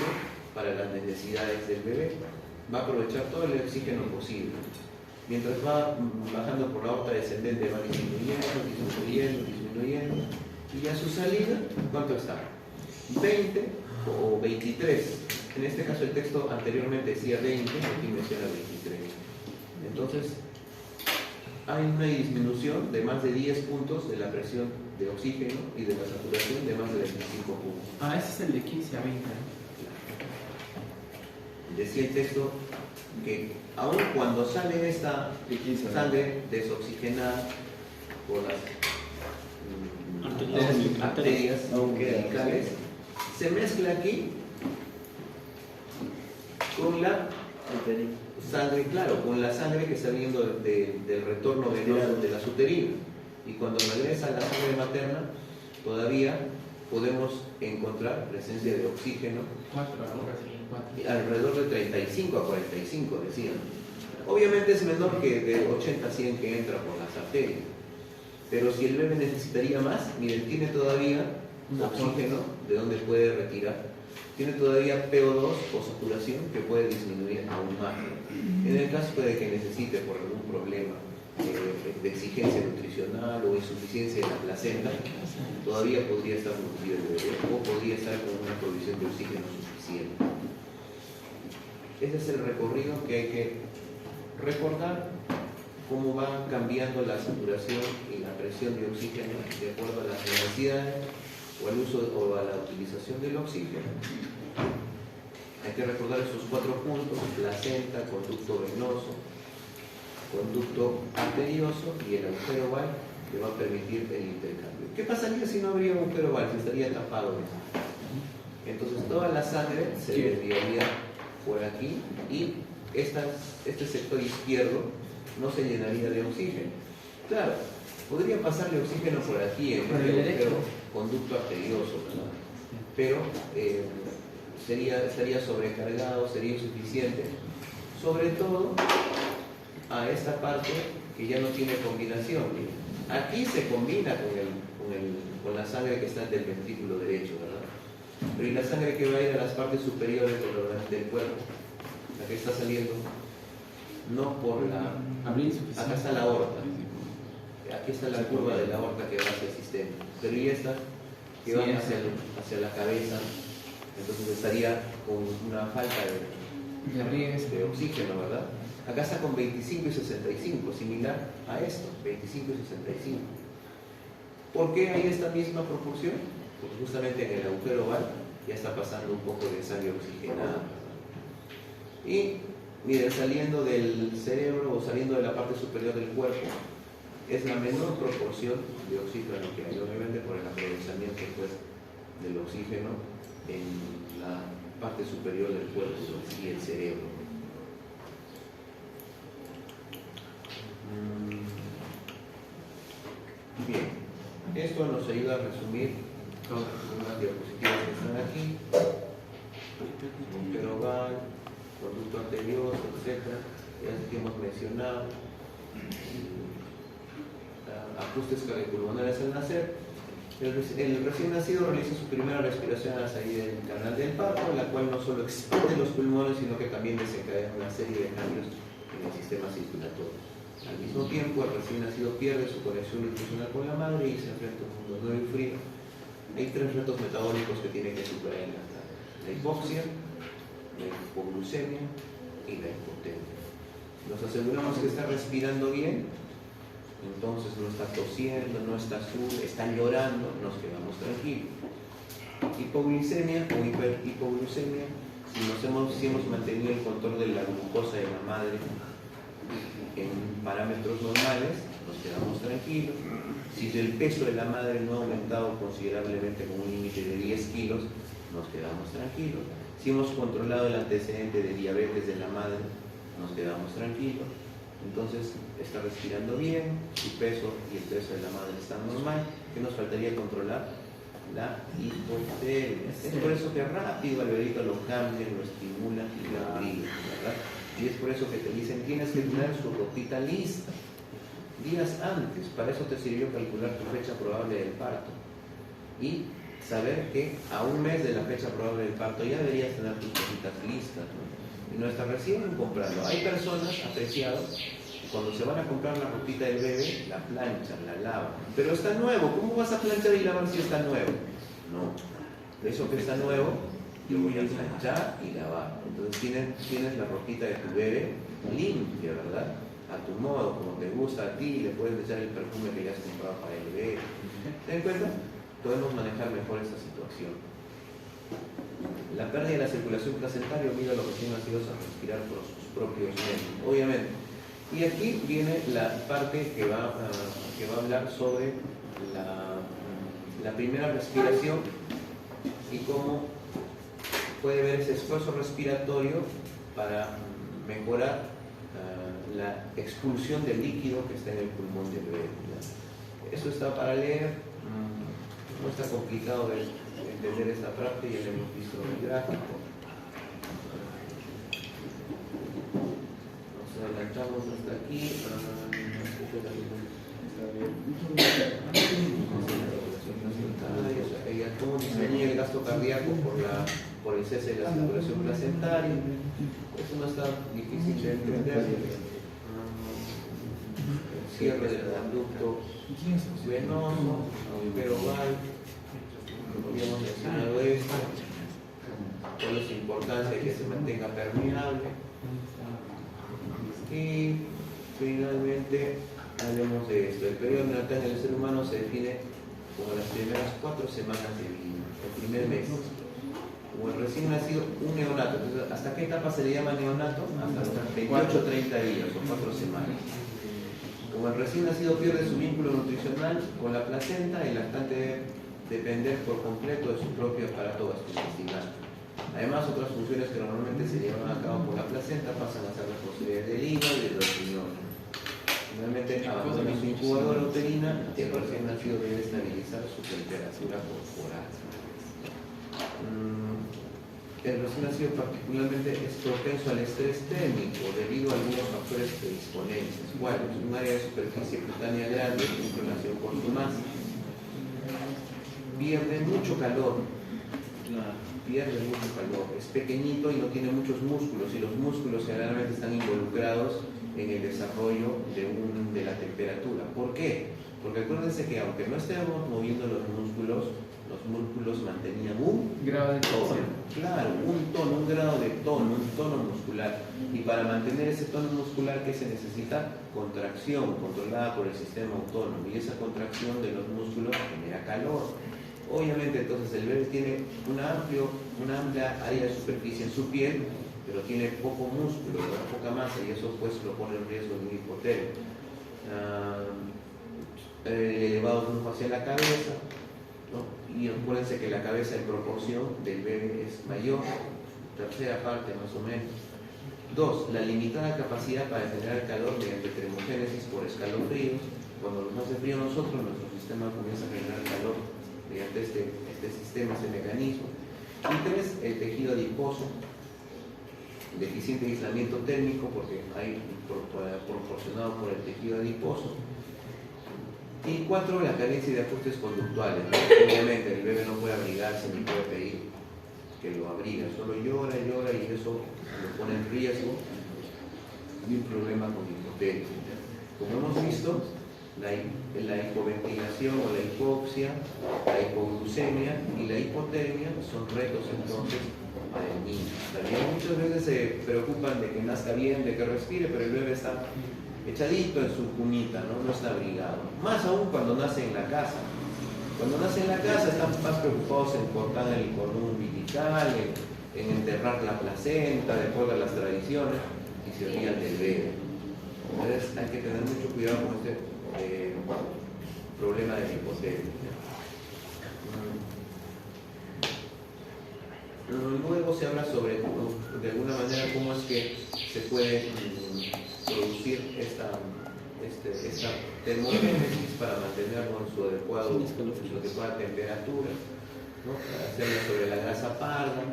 para las necesidades del bebé. Va a aprovechar todo el oxígeno posible. Mientras va bajando por la aorta descendente va disminuyendo y a su salida, ¿cuánto está? 20 o 23. En este caso el texto anteriormente decía 20, aquí menciona 23. Entonces, hay una disminución de más de 10 puntos de la presión de oxígeno y de la saturación de más de 25 puntos. Ese es el de 15 a 20, ¿no? Decía el texto que aun cuando sale esta sangre desoxigenada por las arterias umbilicales, se mezcla aquí con la sangre, claro, con la sangre que está viniendo del retorno venoso de las uterinas. Y cuando regresa la sangre materna, todavía podemos encontrar presencia de oxígeno alrededor de 35 a 45, decían. Obviamente es menor que de 80 a 100 que entra por las arterias. Pero si el bebé necesitaría más, miren, tiene todavía oxígeno de donde puede retirar. Tiene todavía PO2 o saturación que puede disminuir aún más. En el caso de que necesite por algún problema de exigencia nutricional o insuficiencia de la placenta, todavía podría estar nutrido el bebé o podría estar con una provisión de oxígeno suficiente. Ese es el recorrido que hay que recordar, cómo va cambiando la saturación y la presión de oxígeno de acuerdo a las necesidades o al uso o a la utilización del oxígeno. Hay que recordar esos 4 puntos: placenta, conducto venoso, conducto arterioso y el agujero oval, que va a permitir el intercambio. ¿Qué pasaría si no habría agujero oval? Si estaría tapado. Entonces toda la sangre se desviaría por aquí y este sector izquierdo no se llenaría de oxígeno. Claro, podría pasarle oxígeno por aquí en el conducto arterioso, ¿verdad? Pero estaría sobrecargado, sería insuficiente, sobre todo a esta parte que ya no tiene combinación. Aquí se combina con la sangre que está del ventrículo derecho, ¿verdad? Pero ¿y la sangre que va a ir a las partes superiores del cuerpo? La que está saliendo, no por la... Acá está la aorta. Aquí está la curva de la aorta que va hacia el sistema. Pero ¿y esta? Que va hacia la cabeza. Entonces estaría con una falta de oxígeno, ¿verdad? Acá está con 25 y 65, similar a esto, 25 y 65. ¿Por qué hay esta misma proporción? Porque justamente en el agujero oval ya está pasando un poco de sangre oxigenada. Y miren, saliendo del cerebro o saliendo de la parte superior del cuerpo, es la menor proporción de oxígeno que hay, obviamente por el aprovechamiento pues, del oxígeno en la parte superior del cuerpo y el cerebro. Bien, esto nos ayuda a resumir todas las diapositivas que están aquí, agujero oval, conducto anterior, etc. Ya que hemos mencionado. Ajustes cardiopulmonares al nacer. El recién nacido realiza su primera respiración a la salida del canal del parto, la cual no solo expande los pulmones, sino que también desencadena una serie de cambios en el sistema circulatorio. Al mismo tiempo, el recién nacido pierde su conexión nutricional con la madre y se enfrenta a un mundo nuevo y frío. Hay tres retos metabólicos que tiene que superar en la hipoxia, la hipoglucemia y la impotencia. Nos aseguramos que está respirando bien, entonces no está tosiendo, no está está llorando, nos quedamos tranquilos. Hipoglucemia o hiperhipoglucemia, si hemos mantenido el control de la glucosa de la madre en parámetros normales, nos quedamos tranquilos. Si el peso de la madre no ha aumentado considerablemente con un límite de 10 kilos, nos quedamos tranquilos. Si hemos controlado el antecedente de diabetes de la madre, nos quedamos tranquilos. Entonces está respirando bien, su peso y el peso de la madre están normal. ¿Qué nos faltaría controlar? La hipotermia. Es por eso que rápido al bebito lo cambian, lo estimulan y lo abrigan, ¿verdad? Y es por eso que te dicen, tienes que tener su ropita lista días antes. Para eso te sirvió calcular tu fecha probable del parto y saber que a un mes de la fecha probable del parto ya deberías tener tus cositas listas, ¿no? Y no estar recién comprando. Hay personas, apreciados, que cuando se van a comprar la ropita del bebé, la planchan, la lavan. Pero está nuevo, ¿cómo vas a planchar y lavar si está nuevo? No, de eso que está nuevo, yo voy a planchar y lavar. Entonces tienes la ropita de tu bebé limpia, ¿verdad? A tu modo, como te gusta a ti, le puedes echar el perfume que ya has comprado para el bebé. ¿Te das cuenta? Podemos manejar mejor esta situación. La pérdida de la circulación placentaria obliga a los recién nacidos a respirar por sus propios medios, obviamente. Y aquí viene la parte que va a hablar sobre la primera respiración y cómo puede ver ese esfuerzo respiratorio para mejorar la expulsión del líquido que está en el pulmón del bebé. Eso está para leer, no está complicado de entender esta parte, ya lo hemos visto en el gráfico. Nos adelantamos hasta aquí. Cómo disminuye el gasto cardíaco por el cese de la circulación placentaria. Eso no está difícil de entender. El cierre del conducto venoso, agujero oval. Habíamos mencionado esto. Cuál es la importancia de que se mantenga permeable. Y finalmente hablemos de esto. El periodo neonatal en el ser humano se define como las primeras 4 semanas de vida, el primer mes. Como el recién nacido, un neonato. Entonces, ¿hasta qué etapa se le llama neonato? Hasta los 28 o 30 días o 4 semanas. Como el recién nacido pierde su vínculo nutricional con la placenta, el lactante debe depender por completo de su propio aparato gastrointestinal. Además, otras funciones que normalmente se llevan a cabo por la placenta pasan a ser responsabilidad del hígado y de los riñones. Finalmente, abandona su incubadora uterina y el recién nacido debe estabilizar su temperatura corporal. El recién nacido particularmente es propenso al estrés térmico debido a algunos factores predisponentes. ¿Cuáles? Un área de superficie cutánea grande en relación con su masa. Pierde mucho calor. Es pequeñito y no tiene muchos músculos, y los músculos generalmente están involucrados en el desarrollo de la temperatura. ¿Por qué? Porque acuérdense que aunque no estemos moviendo los músculos mantenían un grado de tono. tensión. Claro, un grado de tono, un tono muscular. Y para mantener ese tono muscular, ¿qué se necesita? Contracción controlada por el sistema autónomo, y esa contracción de los músculos genera calor. Obviamente entonces el bebé tiene una amplia área de superficie en su piel, pero tiene poco músculo, poca masa, y eso pues lo pone en riesgo de un hipotermia. Elevado flujo hacia la cabeza, ¿no? Y acuérdense que la cabeza en proporción del bebé es mayor, tercera parte más o menos. 2. La limitada capacidad para generar calor mediante termogénesis por escalofríos. Cuando nos hace frío a nosotros, nuestro sistema comienza a generar calor mediante este sistema, este mecanismo. Y 3. El tejido adiposo, deficiente de aislamiento térmico, porque hay proporcionado por el tejido adiposo. Y 4. La carencia de ajustes conductuales. Obviamente el bebé no puede abrigarse ni puede pedir que lo abriga, solo llora y eso lo pone en riesgo de un problema con hipotermia. Como hemos visto, la hipoventilación o la hipoxia, la hipoglucemia y la hipotermia son retos entonces para el niño. También muchas veces se preocupan de que nazca bien, de que respire, pero el bebé está echadito en su cunita, no está abrigado. Más aún cuando nace en la casa. Cuando nace en la casa están más preocupados en cortar el cordón umbilical, en enterrar la placenta, de acuerdo a las tradiciones, y se olvidan del bebé. Entonces hay que tener mucho cuidado con este problema de hipotermia. Luego se habla sobre, de alguna manera, cómo es que se puede producir esta termogénesis para mantenerlo en su adecuada temperatura, ¿no? Se habla sobre la grasa parda,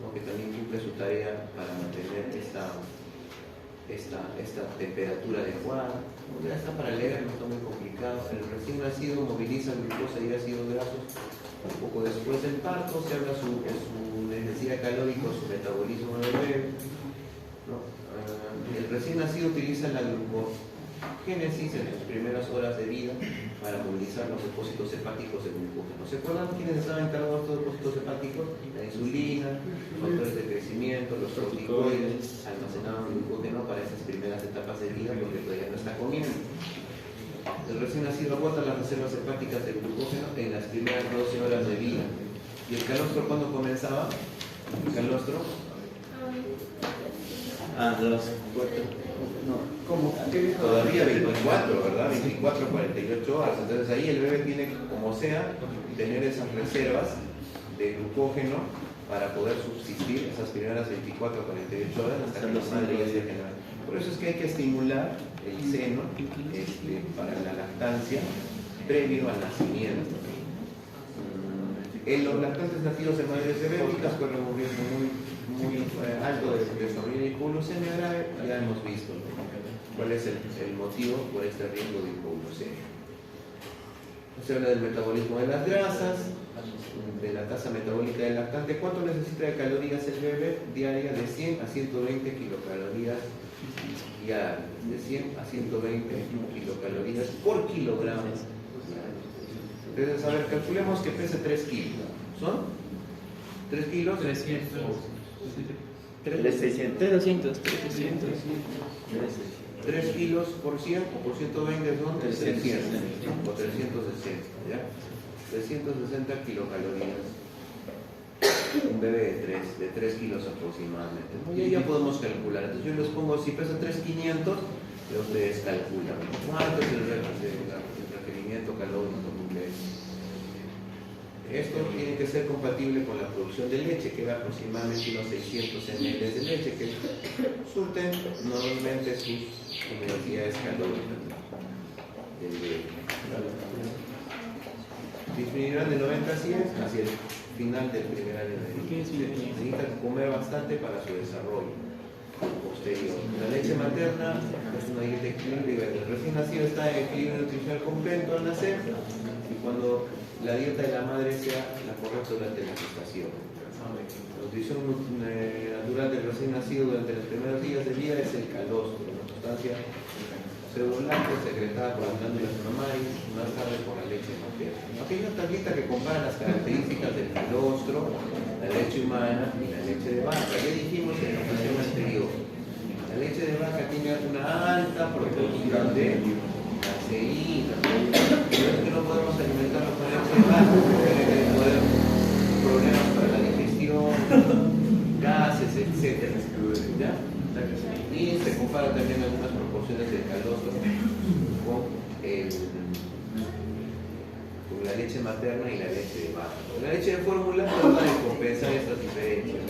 ¿no? Que también cumple su tarea para mantener esta temperatura adecuada. Ya está para leer, no está muy complicado. El recién nacido moviliza glucosa y ácidos grasos un poco después del parto. Se habla de su necesidad calórica, su metabolismo del bebé, ¿no? El recién nacido utiliza la glucogénesis en sus primeras horas de vida para movilizar los depósitos hepáticos de glucógeno. ¿Se acuerdan quiénes estaban encargados de estos depósitos hepáticos? La insulina, los factores de crecimiento, los corticoides almacenaban glucógeno para estas primeras etapas de vida porque todavía no está comiendo. El recién nacido agota las reservas hepáticas de glucógeno en las primeras 12 horas de vida. ¿Y el calostro cuándo comenzaba? El calostro A las 4. No, ¿cómo? todavía 24, ¿verdad? 24 48 horas. Entonces ahí el bebé tiene que, como sea, tener esas reservas de glucógeno para poder subsistir esas primeras 24 48 horas hasta que la madre ya se genera. Por eso es que hay que estimular el seno para la lactancia previo al nacimiento. En los lactantes nacidos en madres diabéticas corren un riesgo muy alto de desarrollo de hipoglucemia grave. Ya hemos visto, ¿no? cuál es el motivo por este riesgo de hipoglucemia. Se habla del metabolismo de las grasas, de la tasa metabólica del lactante. ¿Cuánto necesita de calorías el bebé diaria? De 100 a 120 kilocalorías diarias. De 100 a 120 kilocalorías por kilogramo. Entonces, a ver, calculemos que pese 3 kilos. ¿Son? 3 kilos. 300. 300. 3 kilos por 100 o por 120 son 300 o 360, ¿ya? 360 kilocalorías. Un bebé de 3 kilos aproximadamente, ¿no? Y ya podemos calcular. Entonces yo les pongo, si pesa 3,500, ya ustedes calculan cuánto es el requerimiento calórico de un bebé. Esto tiene que ser compatible con la producción de leche, que es aproximadamente unos 600 ml de leche, que surten normalmente sus necesidades calóricas del bebé. Disminuirán de 90 a 100 hacia el final del primer año de vida. Necesita comer bastante para su desarrollo posterior. La leche materna es una dieta equilibrada. El recién nacido está en equilibrio nutricional completo al nacer y cuando la dieta de la madre sea la correcta durante la gestación. La nutrición natural del recién nacido durante los primeros días de vida es el calostro, una sustancia pseudoláctea secretada por las glándulas mamarias y más tarde por la leche materna. Aquí hay una tablita que compara las características del calostro, la leche humana y la leche de vaca. Ya dijimos en la ocasión anterior, la leche de vaca tiene una alta proporción de caseína. No es que no podemos alimentarnos con leche de vaca, porque puede haber problemas para la digestión, gases, etc. ¿Ya? Y se compara también algunas proporciones del calostro con la leche materna y la leche de vaca. La leche de fórmula trata de compensar estas diferencias,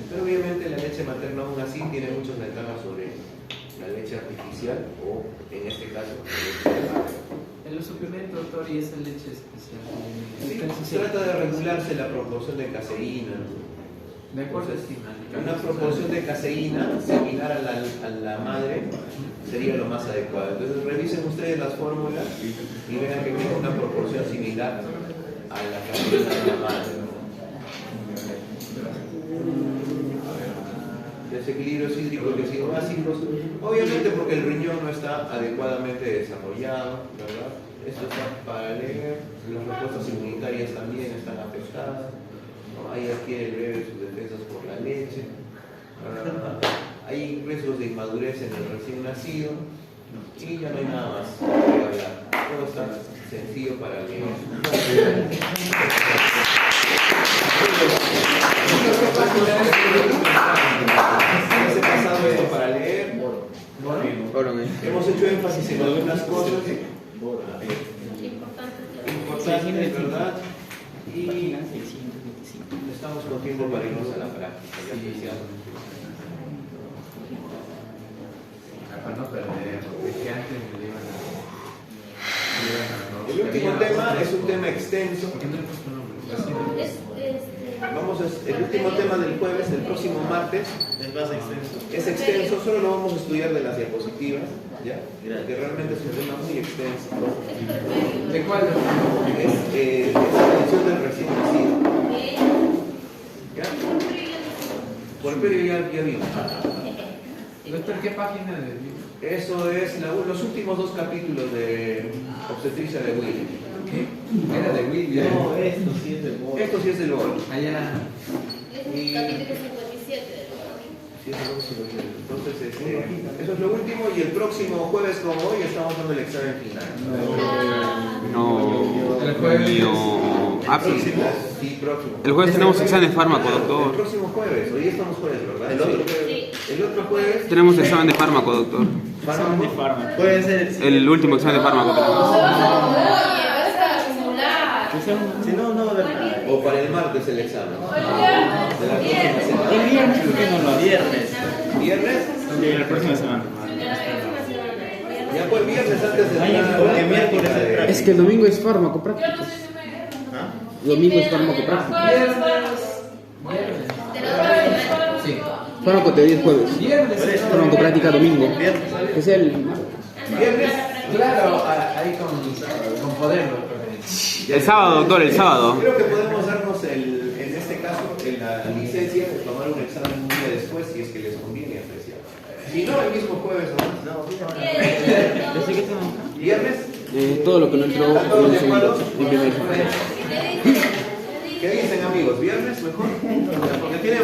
pero obviamente la leche materna aún así tiene muchas ventajas sobre la leche artificial o, en este caso, la leche de vaca. En los suplementos, doctor, y esa leche especial. Sí, trata de regularse la proporción de caseína. De acuerdo. Entonces, una proporción de caseína similar a la madre sería lo más adecuado. Entonces revisen ustedes las fórmulas y vean que tiene una proporción similar a la caseína de la madre. Desequilibrios hídricos y ácidos básicos, obviamente porque el riñón no está adecuadamente desarrollado, ¿verdad? Esto está para leer, las respuestas inmunitarias también están afectadas. Ahí adquiere el bebé sus defensas por la leche. Hay riesgos de inmadurez en el recién nacido y ya no hay nada más que hablar. Todo está sencillo para leer. ¿Se ha pasado esto para leer? Hemos hecho énfasis en algunas cosas importantes, ¿verdad? Y estamos con tiempo para irnos a la práctica. Ya iniciamos. Para no perder, porque antes me iban a... El último tema es un tema extenso. ¿Por qué no le he puesto nombre? El último tema del jueves, el próximo martes, Es más extenso. es extenso, solo lo vamos a estudiar de las diapositivas, ¿ya? Que realmente es un tema muy extenso. ¿De cuál? Es la atención del recién nacido. ¿Ya? Por el periodo ya vimos. Doctor, ¿qué página del libro? Eso es los últimos dos capítulos de Obstetricia de William. ¿Qué? Era de William. No, esto sí es de Bob. Esto sí es del gol. Allá. Es el capítulo 57 del Sí, entonces, eso es lo último y el próximo jueves como hoy estamos dando el examen final. No. El jueves. No. Ah, sí. Sí, próximo. El jueves tenemos examen de fármaco, El doctor. próximo jueves, hoy estamos jueves, ¿verdad? El otro jueves. El otro jueves. Tenemos examen de fármaco, doctor. Examen de fármaco. Puede ser El último examen de fármaco tenemos. Oye, vas a acumular. Si no, no va a haber nada. O para el martes el examen. De la próxima semana. El viernes, ¿por qué no lo hace? Viernes. ¿Viernes? De la próxima semana. Ya fue el viernes antes de la Porque miércoles es práctica. Es que el domingo es fármaco práctico. ¿Ah? Domingo es fármaco práctico. Sí. Fármaco te di el jueves. Viernes. Fármaco práctica domingo. Viernes, ¿sabes? Es el. Viernes. Claro, ahí con poder, doctor. El sábado, doctor, el sábado. Creo que podemos darnos en este caso en la licencia de tomar un examen un día después si es que les conviene apreciar. Si no, el mismo jueves nomás. No, ¿Desde qué tema? ¿Viernes? Todo lo que no entró ¿Están todos en de el acuerdo? segundo. En primer. ¿Qué dicen amigos? ¿Viernes mejor? Porque tiene el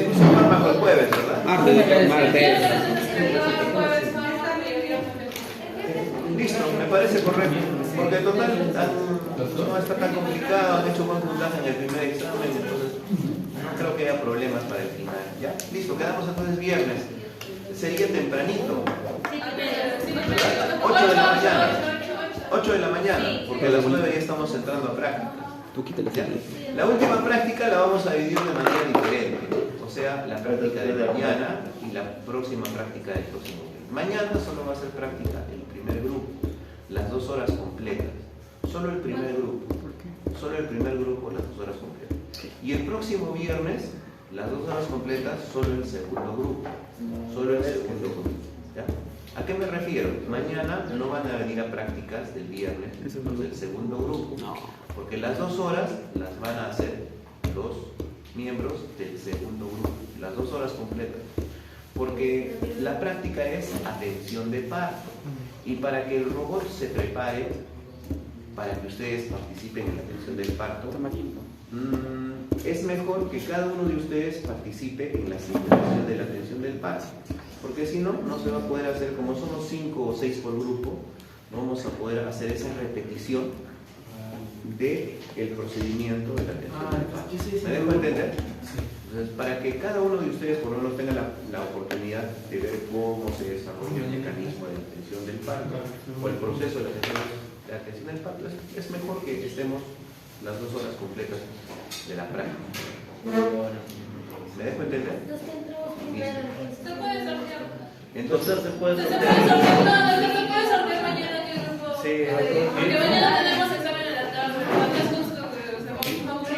curso fármaco el jueves, ¿verdad? Martes. Listo, me parece correcto. Porque en total no está tan complicado, han hecho buen puntaje en el primer examen, entonces no creo que haya problemas para el final. ¿Ya? Listo, quedamos entonces viernes. Sería tempranito. 8 de la mañana. 8 de la mañana, porque a las 9 ya estamos entrando a práctica. Tú quítale. ¿Ya? La última práctica la vamos a dividir de manera diferente. O sea, la práctica de mañana y la próxima práctica del próximo día. Mañana solo va a ser práctica el primer grupo, las 2 horas completas. Solo el primer grupo. Solo el primer grupo, las 2 horas completas. Y el próximo viernes, las 2 horas completas, solo el segundo grupo. Solo el segundo grupo. ¿Ya? ¿A qué me refiero? Mañana no van a venir a prácticas del viernes, los del segundo grupo. No. Porque las 2 horas las van a hacer los miembros del segundo grupo. Las 2 horas completas. Porque la práctica es atención de parto. Y para que el robot se prepare, para que ustedes participen en la atención del parto, Toma tiempo. es mejor que cada uno de ustedes participe en la simulación de la atención del parto. Porque si no, no se va a poder hacer, como somos 5 o 6 por grupo, no vamos a poder hacer esa repetición del procedimiento de la atención del parto. ¿Me dejo entender? Entonces, para que cada uno de ustedes por lo menos tenga la oportunidad de ver cómo se desarrolla el mecanismo de la atención del parto o el proceso de la atención del parto, es mejor que estemos las 2 horas completas de la práctica. ¿Me dejo entender? Los que entramos primero, Se puede sortear. Entonces, Se puede Se puede sortear. sortear, no, se puede sortear mañana qué grupo. Sí, Porque mañana tenemos examen en la tarde, no es justo que vamos a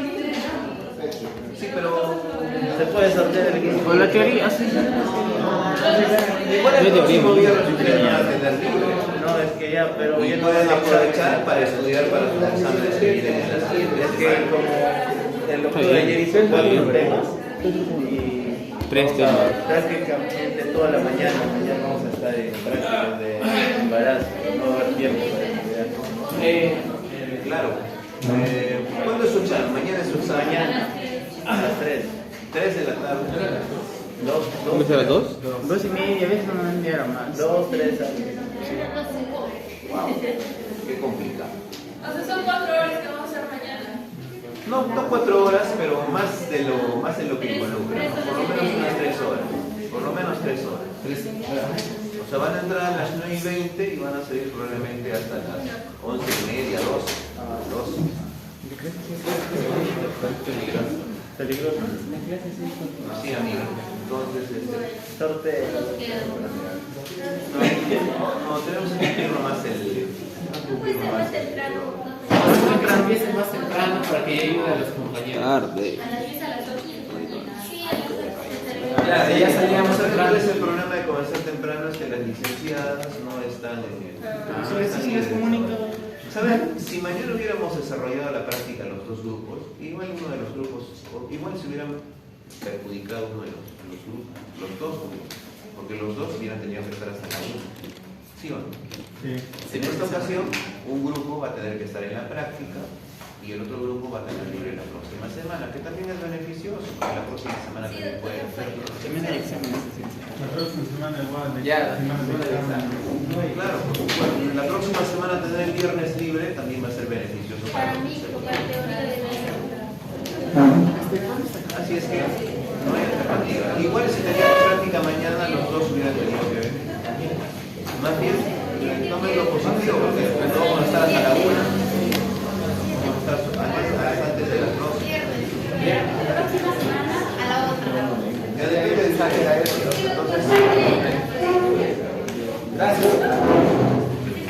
sí, pero Se puede sortear el equipo. Con la teoría, sí. igual el próximo viernes ustedes van a tener libre. No, es que ya, pero Y ya no pueden es aprovechar para estudiar para sus exámenes que vienen en las siguientes Es que semanas. como el doctor ayer hizo 4 temas y 3 vamos a temas. prácticamente toda la mañana vamos a estar en prácticas de embarazo, no va a haber tiempo para estudiar. Claro. ¿Cuándo es su examen? Mañana es su examen. Mañana a las 3. 3 de la tarde. ¿Cómo se las 2? 2:30, a veces no me enviaron más. 2, 3 Wow. Qué complicado. O sea, son 4 horas que vamos a hacer mañana. No 4 horas, pero más de lo que involucra. ¿No? Por lo menos unas 3 horas. Por lo menos 3 horas. O sea, van a entrar a las 9:20 y van a salir probablemente hasta las 11:30, 12. Peligroso. Sí, amigo. Entonces, Sorteo. no, tenemos que cumplir nomás el. puede ser más temprano. Empiecen más temprano para que ayude a los compañeros. Tarde. A las 10 a las 8. Sí, a las 8. Ya salíamos temprano. Entonces, el problema de comenzar temprano es que las licenciadas no están en el. Sí, les comunico. ¿Saben? Si mañana hubiéramos desarrollado la práctica los 2 grupos, igual uno de los grupos, igual se hubieran perjudicado uno de los grupos, los 2 grupos, porque los 2 hubieran tenido que estar hasta la 1. ¿Sí o no? Sí. En esta ocasión, un grupo va a tener que estar en la práctica y el otro grupo va a tener libre la próxima semana, que también es beneficioso, porque la próxima semana también pueden hacerlo. También hay exámenes de ciencia. La próxima semana igual. Ya, Claro, bueno, la próxima semana tener el viernes libre también va a ser beneficioso Para para mí, ustedes. como la teoría de la Así es que no hay alternativa. Igual si teníamos práctica mañana, los 2 hubieran tenido que venir. Más bien, tomen lo positivo, porque no vamos a estar hasta la 1. Vamos a estar antes de las 2.